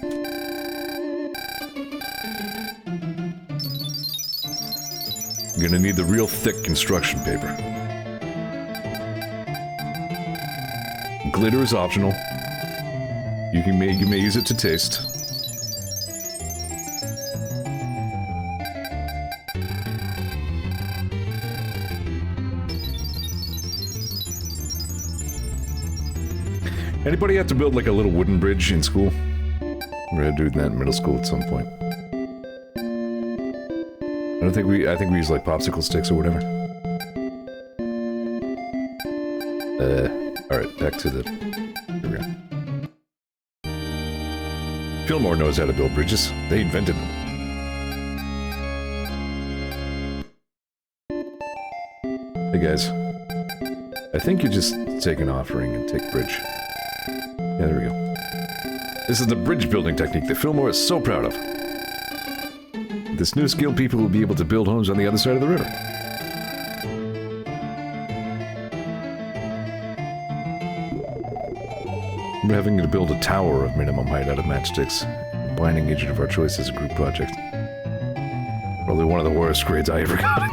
You're gonna need the real thick construction paper. Glitter is optional. You may use it to taste. Anybody have to build like a little wooden bridge in school? We're gonna do that in middle school at some point. I think we use like popsicle sticks or whatever. Alright, back to the... Here we go. Fillmore knows how to build bridges. They invented them. Hey guys. I think you just take an offering and take bridge. Yeah, there we go. This is the bridge building technique that Fillmore is so proud of. With this new skill, people will be able to build homes on the other side of the river. We're having to build a tower of minimum height out of matchsticks, combining each of our choices as a group project. Probably one of the worst grades I ever got.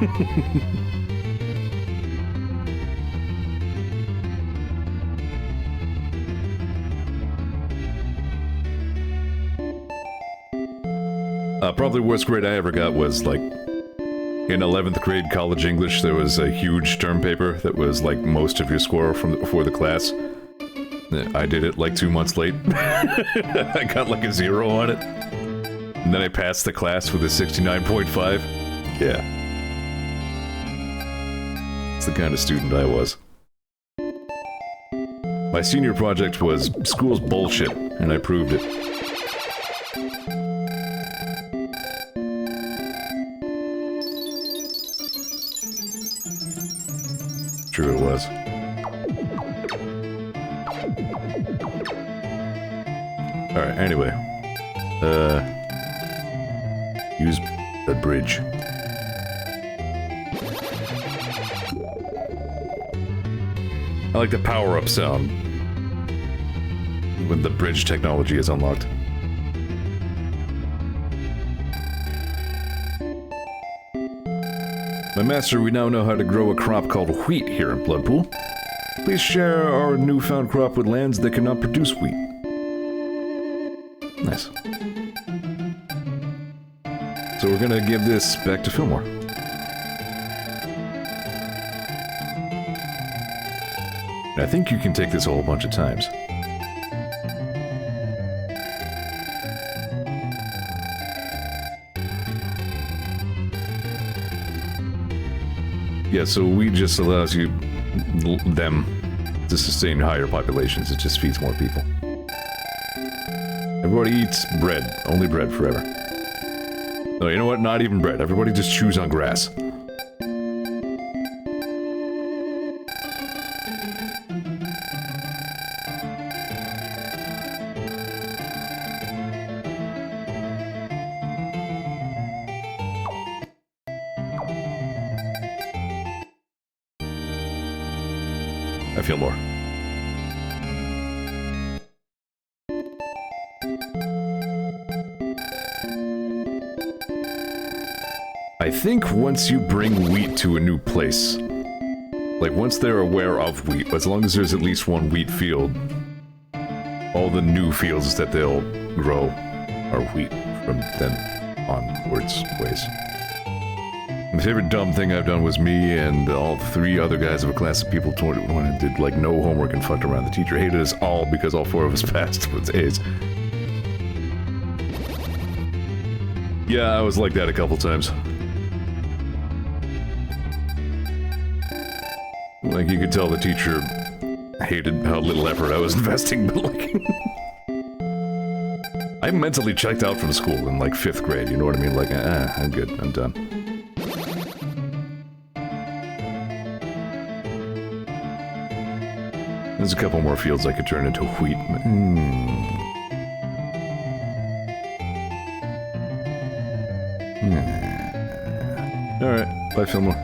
Probably the worst grade I ever got was, like, in 11th grade college English, there was a huge term paper that was, like, most of your score from before the class. I did it, like, 2 months late. I got, like, a 0 on it. And then I passed the class with a 69.5. Yeah. It's the kind of student I was. My senior project was school's bullshit, and I proved it. True it was. Alright, anyway. Use a bridge. I like the power-up sound when the bridge technology is unlocked. My master, we now know how to grow a crop called wheat here in Bloodpool. Please share our newfound crop with lands that cannot produce wheat. Nice. So we're gonna give this back to Fillmore. I think you can take this a whole bunch of times. Yeah, so weed just allows you, them, to sustain higher populations. It just feeds more people. Everybody eats bread. Only bread forever. No, you know what? Not even bread. Everybody just chews on grass. I feel more. I think once you bring wheat to a new place, like once they're aware of wheat, as long as there's at least one wheat field, all the new fields that they'll grow are wheat from then onwards ways. My favorite dumb thing I've done was me and all 3 other guys of a class of people did like no homework and fucked around. The teacher hated us all because all 4 of us passed with A's. Yeah, I was like that a couple times. Like, you could tell the teacher hated how little effort I was investing, but like... I mentally checked out from school in like 5th grade, you know what I mean? Like, I'm good, I'm done. There's a couple more fields I could turn into wheat. Alright, bye Fillmore.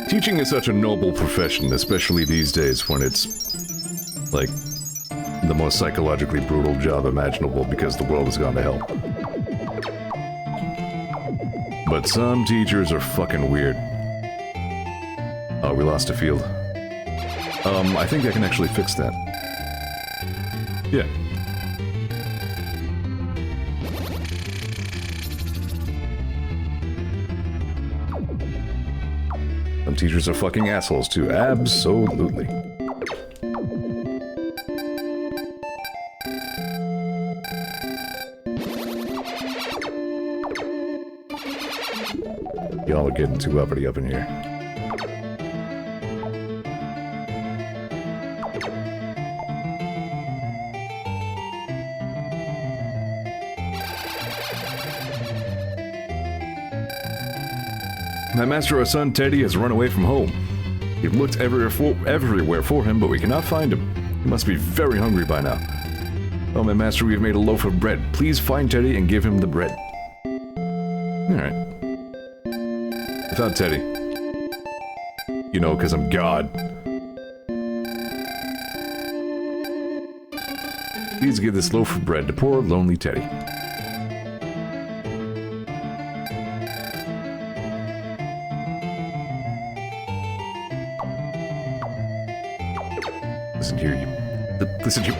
Teaching is such a noble profession, especially these days when it's, like, the most psychologically brutal job imaginable because the world has gone to hell. But some teachers are fucking weird. Oh, we lost a field. I think I can actually fix that. Yeah. Some teachers are fucking assholes too. Absolutely. Y'all are getting too uppity up in here. My master, our son Teddy, has run away from home. We've looked everywhere for him, but we cannot find him. He must be very hungry by now. Oh, my master, we have made a loaf of bread. Please find Teddy and give him the bread. Alright. I found Teddy. You know, because I'm God. Please give this loaf of bread to poor, lonely Teddy. Listen here, you... Listen here...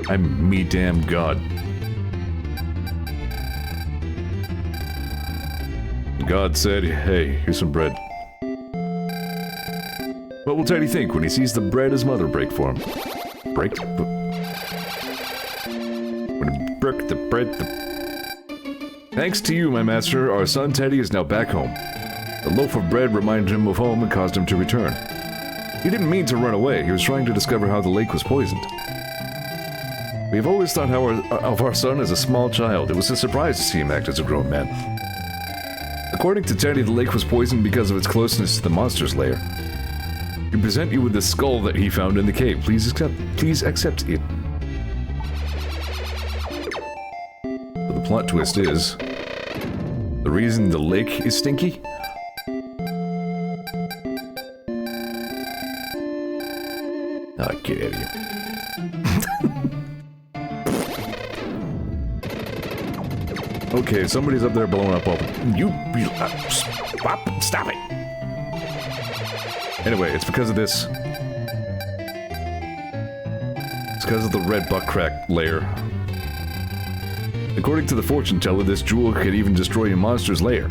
I'm me damn God. God said, hey, here's some bread. What will Teddy think when he sees the bread his mother break for him? Break? When he broke the bread, Thanks to you, my master, our son Teddy is now back home. The loaf of bread reminded him of home and caused him to return. He didn't mean to run away, he was trying to discover how the lake was poisoned. We have always thought of our son as a small child. It was a surprise to see him act as a grown man. According to Teddy, the lake was poisoned because of its closeness to the monster's lair. We present you with the skull that he found in the cave. Please accept it. But the plot twist is... the reason the lake is stinky? Oh, get out of here. Okay, somebody's up there blowing up all the... Stop it! Anyway, it's because of this. It's because of the red butt crack layer. According to the fortune teller, this jewel could even destroy a monster's lair.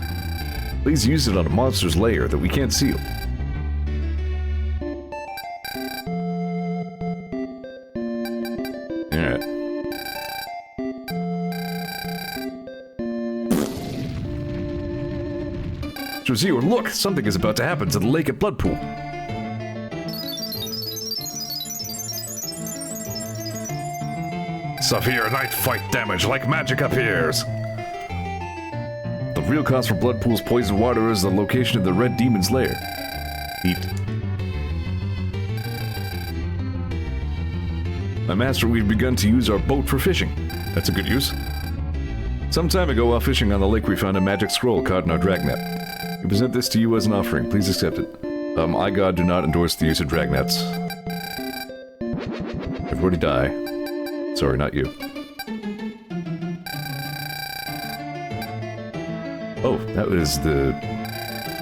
Please use it on a monster's lair that we can't seal. Alright. Zeor, look! Something is about to happen to the lake at Bloodpool. Severe night fight damage like magic appears. The real cause for Bloodpool's poisoned water is the location of the red demon's lair. Heat. My master, we've begun to use our boat for fishing. That's a good use. Some time ago, while fishing on the lake, we found a magic scroll caught in our dragnet. We present this to you as an offering. Please accept it. I, God, do not endorse the use of dragnets. Everybody die. Sorry, not you. Oh, that was the...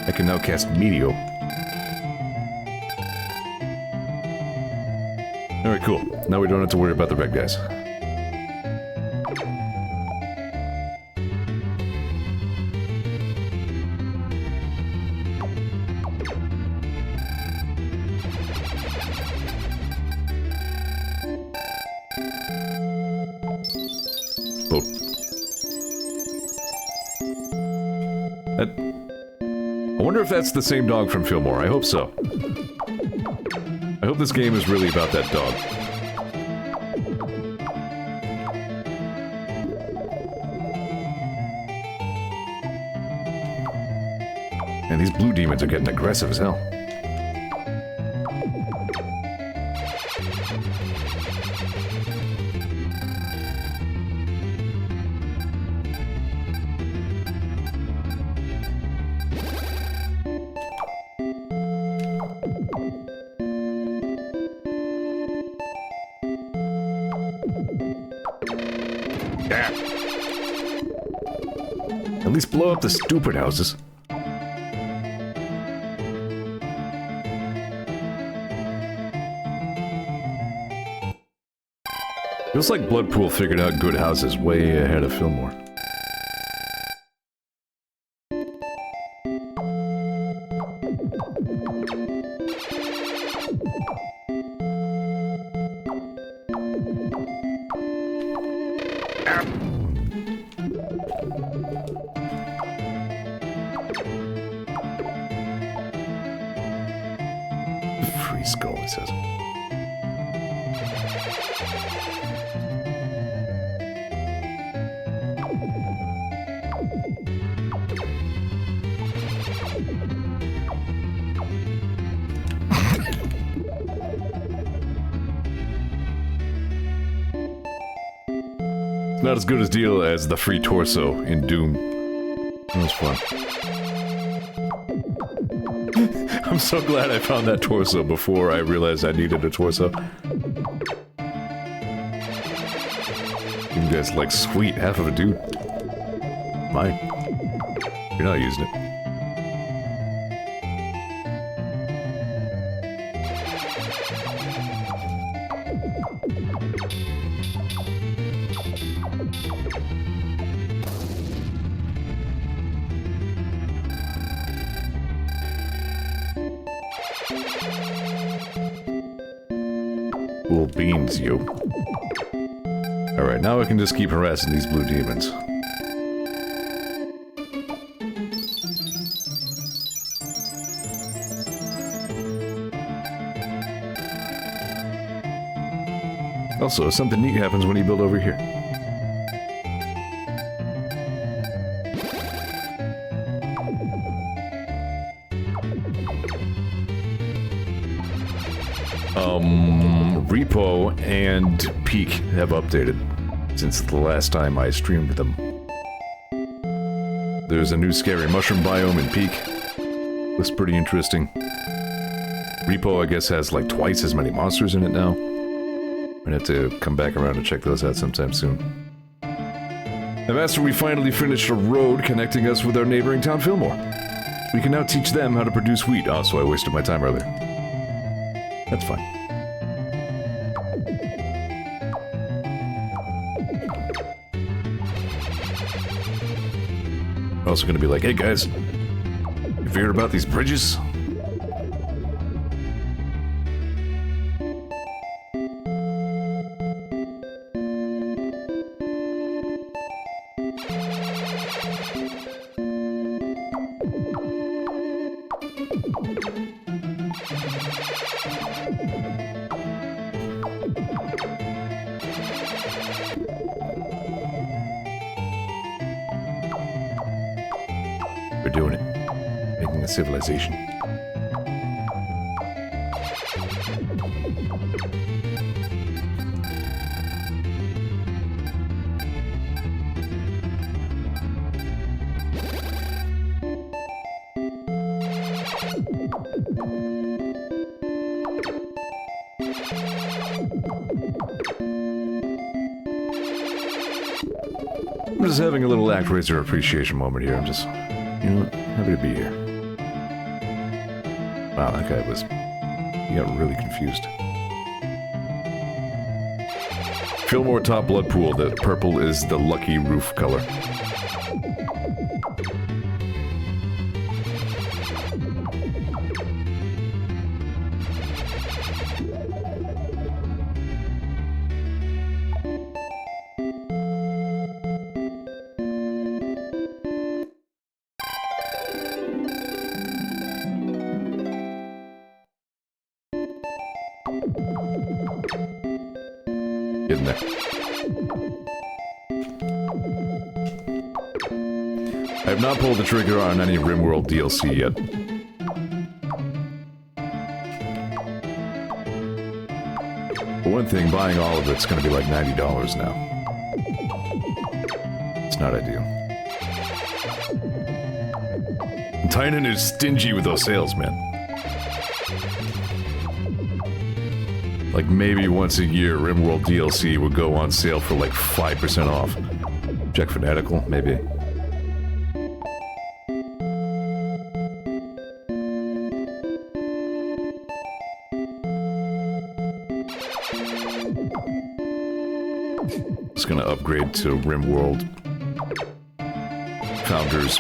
I can now cast Meteor. Alright, cool. Now we don't have to worry about the red guys. I wonder if that's the same dog from Fillmore. I hope so. I hope this game is really about that dog. And these blue demons are getting aggressive as hell. At least blow up the stupid houses. Feels like Bloodpool figured out good houses way ahead of Fillmore. Free skull, it says. It's not as good a deal as the free torso in Doom. That was fun. I'm so glad I found that torso before I realized I needed a torso. You guys like, sweet, half of a dude. Mine. You're not using it. Cool beans, yo. Alright, now I can just keep harassing these blue demons. Also, something neat happens when you build over here. Repo and Peak have updated since the last time I streamed them. There's a new scary mushroom biome in Peak. Looks pretty interesting. Repo, I guess, has like twice as many monsters in it now. I'm gonna have to come back around and check those out sometime soon. And after we finally finished a road connecting us with our neighboring town, Fillmore. We can now teach them how to produce wheat. Oh, so I wasted my time earlier. That's fine. Also gonna be like, hey guys, you figured about these bridges? We're doing it. Making a civilization. I'm just having a little ActRaiser appreciation moment here. I'm just, you know, happy to be here. Wow, that guy was... he got really confused. Fillmore top Bloodpool, the purple is the lucky roof color. getting there. I have not pulled the trigger on any RimWorld DLC yet. For one thing, buying all of it's going to be like $90 now. It's not ideal. Tynan is stingy with those sales, man. Like maybe once a year, RimWorld DLC would go on sale for like 5% off. Check Fanatical, maybe. Just gonna upgrade to RimWorld Founders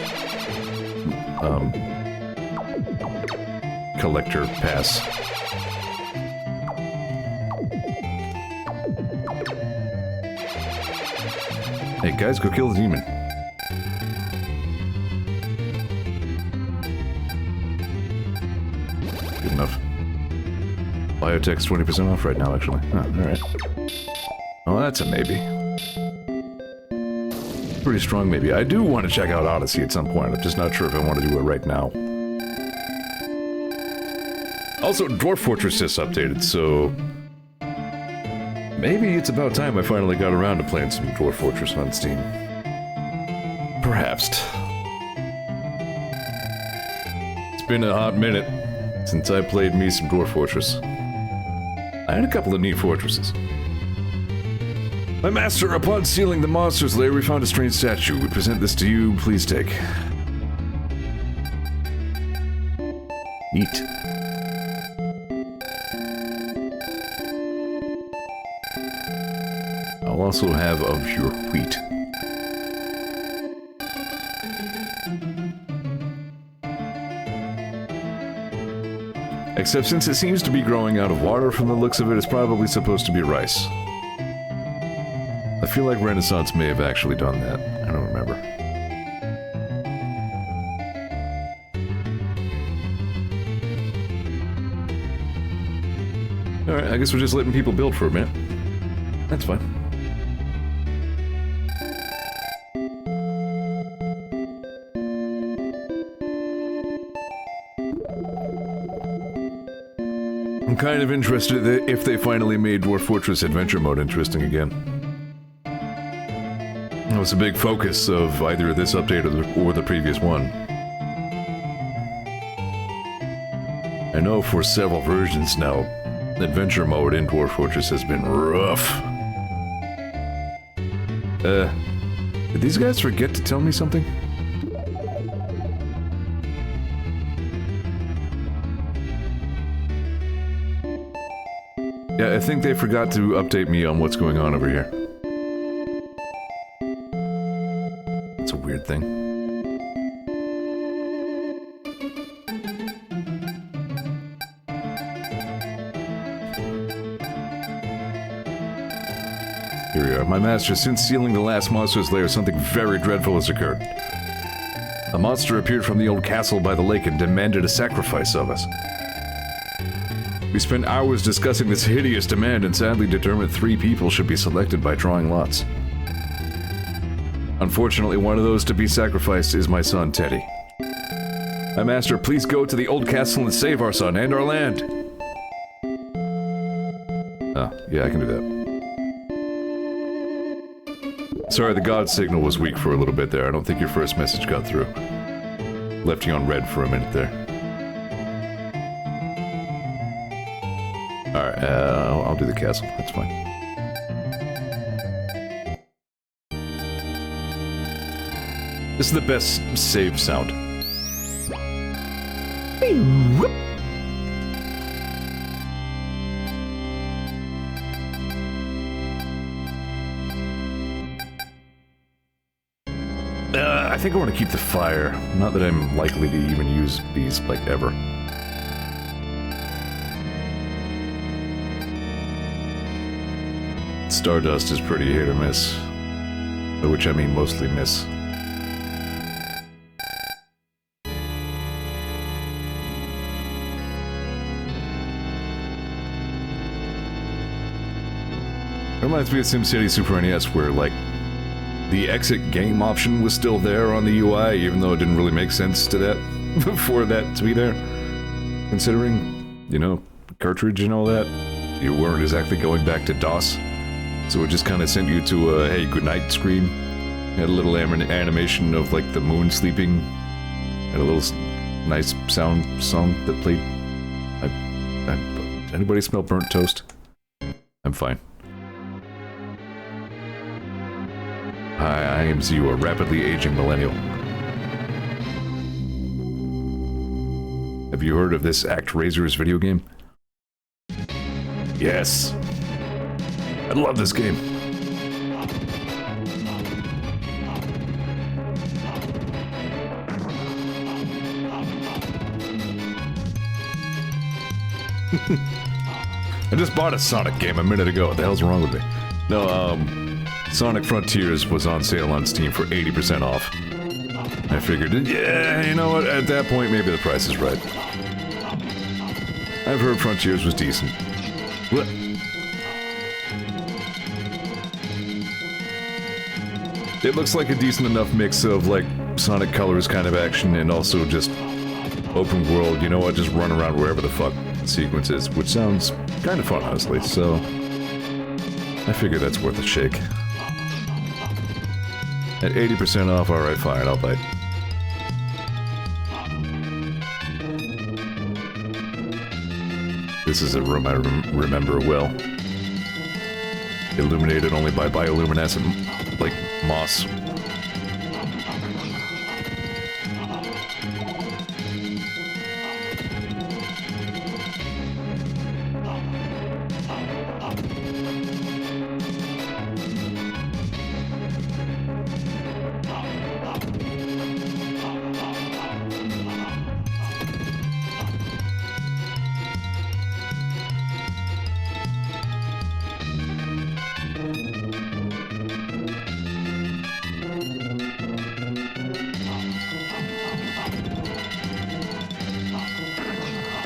Collector Pass. Hey guys, go kill the demon. Good enough. Biotech's 20% off right now, actually. Oh, alright. Oh, that's a maybe. Pretty strong maybe. I do want to check out Odyssey at some point. I'm just not sure if I want to do it right now. Also, Dwarf Fortress just updated, so... maybe it's about time I finally got around to playing some Dwarf Fortress on Steam. Perhaps. It's been a hot minute since I played me some Dwarf Fortress. I had a couple of neat fortresses. My master, upon sealing the monster's lair, we found a strange statue. We present this to you. Please take. Neat. I'll also have of your wheat. Except since it seems to be growing out of water from the looks of it, it's probably supposed to be rice. I feel like Renaissance may have actually done that. I don't remember. Alright, I guess we're just letting people build for a minute. That's fine. I'm kind of interested if they finally made Dwarf Fortress Adventure Mode interesting again. That was a big focus of either this update or the previous one. I know for several versions now, Adventure Mode in Dwarf Fortress has been rough. Did these guys forget to tell me something? Yeah, I think they forgot to update me on what's going on over here. It's a weird thing. Here we are. My master, since sealing the last monster's lair, something very dreadful has occurred. A monster appeared from the old castle by the lake and demanded a sacrifice of us. We spent hours discussing this hideous demand and sadly determined 3 people should be selected by drawing lots. Unfortunately, one of those to be sacrificed is my son, Teddy. My master, please go to the old castle and save our son and our land! Oh, yeah, I can do that. Sorry, the god signal was weak for a little bit there. I don't think your first message got through. Left you on red for a minute there. Alright, I'll do the castle. That's fine. This is the best save sound. I think I want to keep the fire. Not that I'm likely to even use these, like, ever. Stardust is pretty hit or miss. By which I mean mostly miss. I Reminds me of SimCity Super NES, where, like, the exit game option was still there on the UI, even though it didn't really make sense to that, for that to be there. Considering, you know, cartridge and all that, you weren't exactly going back to DOS. So it just kind of sent you to a, hey, goodnight screen. Had a little animation of, like, the moon sleeping. And a little nice song that played. Anybody smell burnt toast? I'm fine. Hi, I am Zeor, a rapidly aging millennial. Have you heard of this ActRaiser's video game? Yes. I love this game. I just bought a Sonic game a minute ago. What the hell's wrong with me? No, Sonic Frontiers was on sale on Steam for 80% off. I figured, yeah, you know what, at that point, maybe the price is right. I've heard Frontiers was decent. What? It looks like a decent enough mix of, like, Sonic Colors kind of action and also just open world, you know what, just run around wherever the fuck sequences, which sounds kind of fun, honestly, so I figure that's worth a shake. At 80% off, alright, fine, I'll bite. This is a room I remember well. Illuminated only by bioluminescent, like, moss.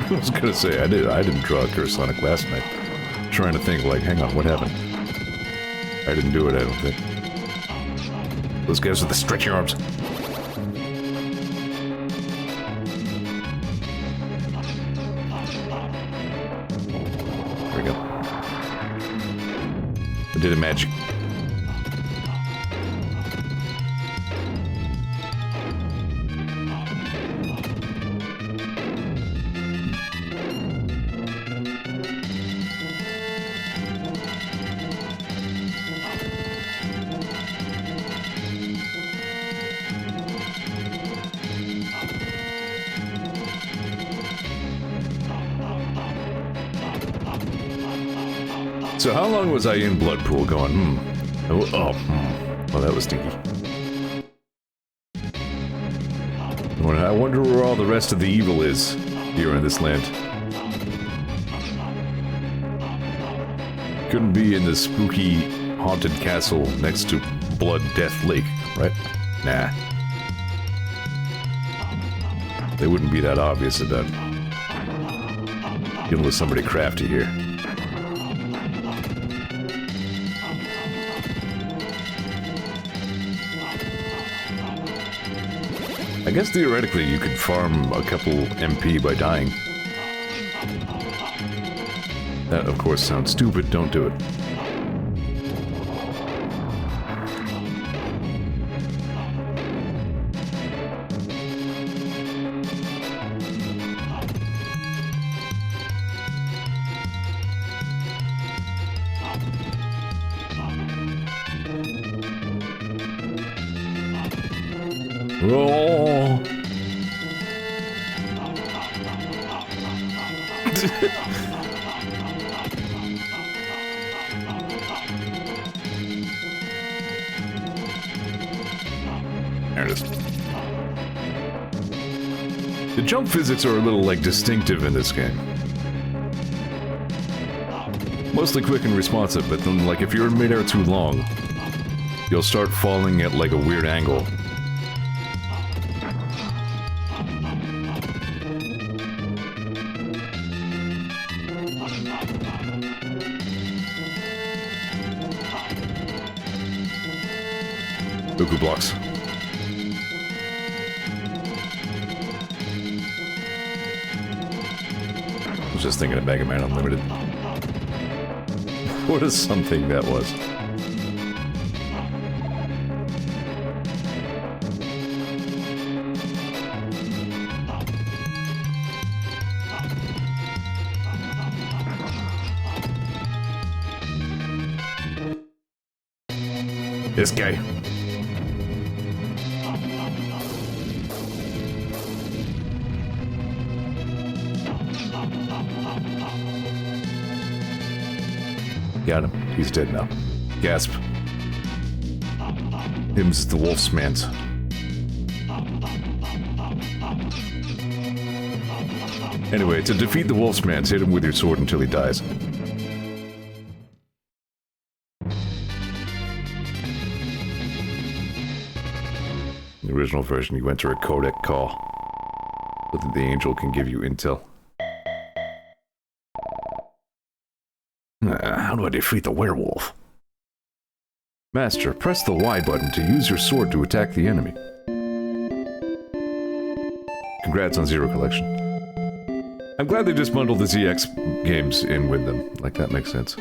I was gonna say, I didn't draw a Curse Sonic last night. I'm trying to think, like, hang on, what happened? I didn't do it, I don't think. Those guys with the stretchy arms. There we go. I did a magic. So how long was I in Bloodpool going, well, that was stinky. I wonder where all the rest of the evil is here in this land. Couldn't be in the spooky, haunted castle next to Blood Death Lake, right? Nah. They wouldn't be that obvious about dealing with somebody crafty here. I guess theoretically you could farm a couple MP by dying. That, of course, sounds stupid. Don't do it. Oh. There it is. The jump physics are a little, like, distinctive in this game. Mostly quick and responsive, but then, like, if you're in midair too long, you'll start falling at, like, a weird angle. Goku blocks. I was just thinking of Mega Man Unlimited. What is something that was? This guy. Got him. He's dead now. Gasp. Him's the Wolfsman's. Anyway, to defeat the Wolfsman's, hit him with your sword until he dies. In the original version, you enter a codec call so that the angel can give you intel. How do I defeat the werewolf? Master, press the Y button to use your sword to attack the enemy. Congrats on Zeor Collection. I'm glad they just bundled the ZX games in with them. Like, that makes sense.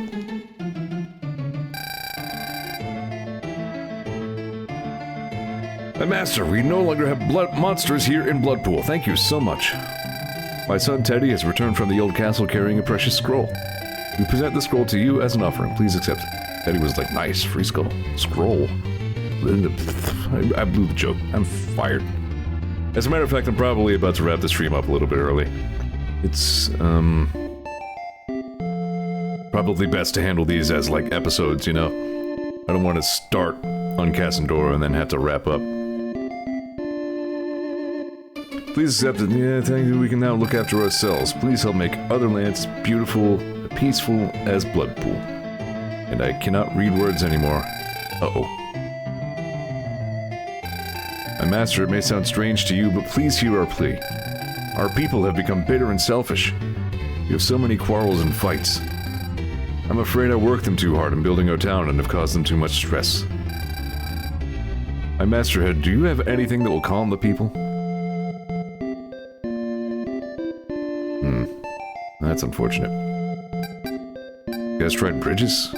My master, we no longer have blood monsters here in Bloodpool. Thank you so much. My son Teddy has returned from the old castle carrying a precious scroll. We present the scroll to you as an offering. Please accept it. Teddy was like, nice, free scroll. I blew the joke. I'm fired. As a matter of fact, I'm probably about to wrap the stream up a little bit early. It's, probably best to handle these as, like, episodes, you know? I don't want to start on Cassandora and then have to wrap up. Please accept it. Yeah, thank you. We can now look after ourselves. Please help make other lands beautiful, peaceful as Bloodpool. And I cannot read words anymore. Uh-oh. My master, it may sound strange to you, but please hear our plea. Our people have become bitter and selfish. We have so many quarrels and fights. I'm afraid I worked them too hard in building our town and have caused them too much stress. My masterhead, do you have anything that will calm the people? That's unfortunate. You guys tried bridges?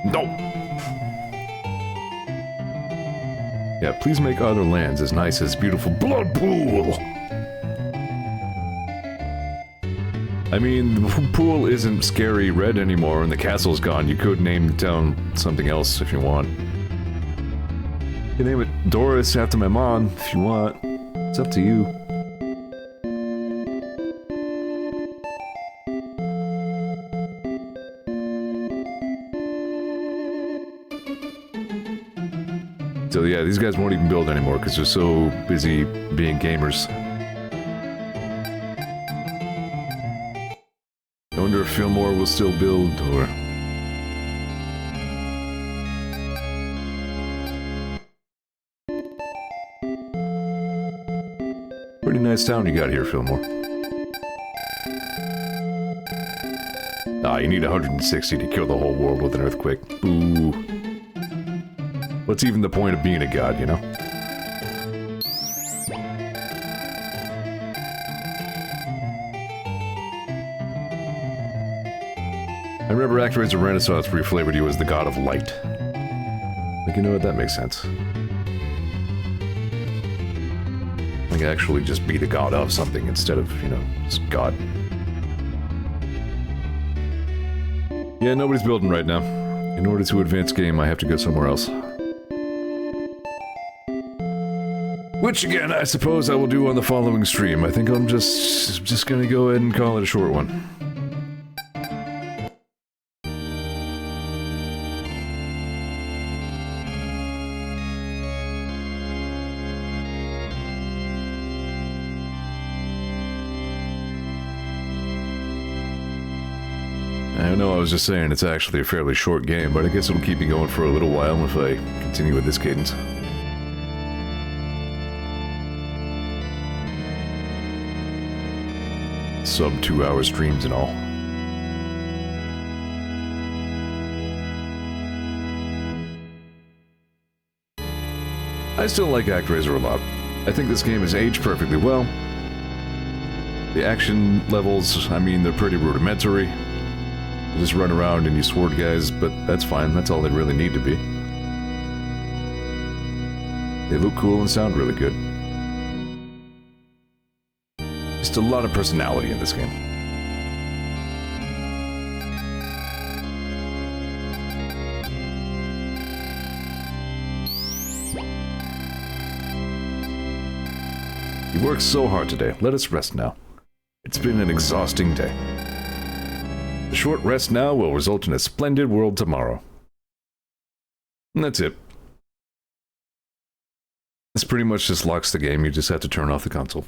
No! Yeah, please make other lands as nice as beautiful Bloodpool! I mean, the pool isn't scary red anymore and the castle's gone. You could name the town something else if you want. You can name it Doris after my mom if you want. It's up to you. So yeah, these guys won't even build anymore because they're so busy being gamers. I wonder if Fillmore will still build, or... Pretty nice town you got here, Fillmore. Ah, you need 160 to kill the whole world with an earthquake. Boo. What's even the point of being a god, you know? I remember ActRaiser Renaissance reflavored you as the god of light. Like, you know what? That makes sense. Like, actually just be the god of something instead of, you know, just god. Yeah, nobody's building right now. In order to advance game, I have to go somewhere else. Which, again, I suppose I will do on the following stream. I think I'm just gonna go ahead and call it a short one. I know I was just saying it's actually a fairly short game, but I guess it'll keep me going for a little while if I continue with this cadence. sub 2-hour streams and all. I still like ActRaiser a lot. I think this game is aged perfectly well. The action levels, I mean, they're pretty rudimentary. You just run around and you sword guys, but that's fine. That's all they really need to be. They look cool and sound really good. Just a lot of personality in this game. You worked so hard today. Let us rest now. It's been an exhausting day. A short rest now will result in a splendid world tomorrow. And that's it. This pretty much just locks the game. You just have to turn off the console.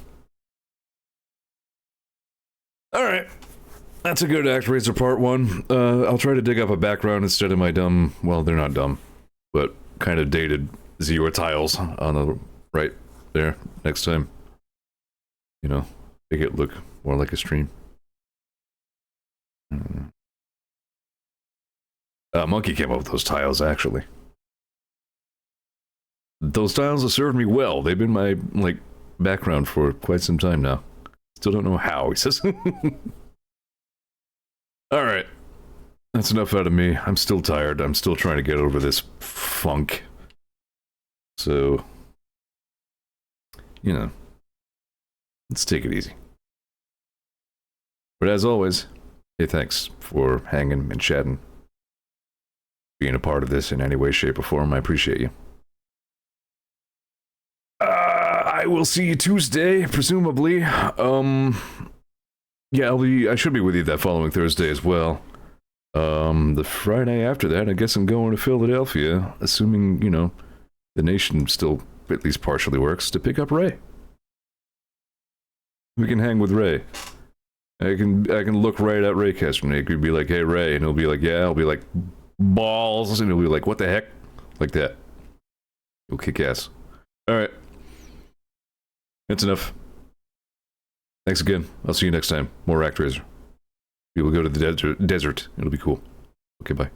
Alright. That's a good ActRaiser Part 1. I'll try to dig up a background instead of my dumb... Well, they're not dumb, but kind of dated Zeor tiles on the right there next time. You know, make it look more like a stream. Monkey came up with those tiles, actually. Those tiles have served me well. They've been my, like, background for quite some time now. Still don't know how, he says. Alright. That's enough out of me. I'm still tired. I'm still trying to get over this funk. So, you know, let's take it easy. But as always, hey, thanks for hanging and chatting. Being a part of this in any way, shape, or form. I appreciate you. I will see you Tuesday, presumably. Yeah, I should be with you that following Thursday as well. The Friday after that, I guess I'm going to Philadelphia, assuming, you know, the nation still at least partially works, to pick up Ray. We can hang with Ray. I can look right at Raycaster, and he could be like, hey, Ray, and he'll be like, yeah, I'll be like, balls, and he'll be like, what the heck? Like that. He'll kick ass. Alright. That's enough. Thanks again. I'll see you next time. More ActRaiser. We will go to the desert. It'll be cool. Okay, bye.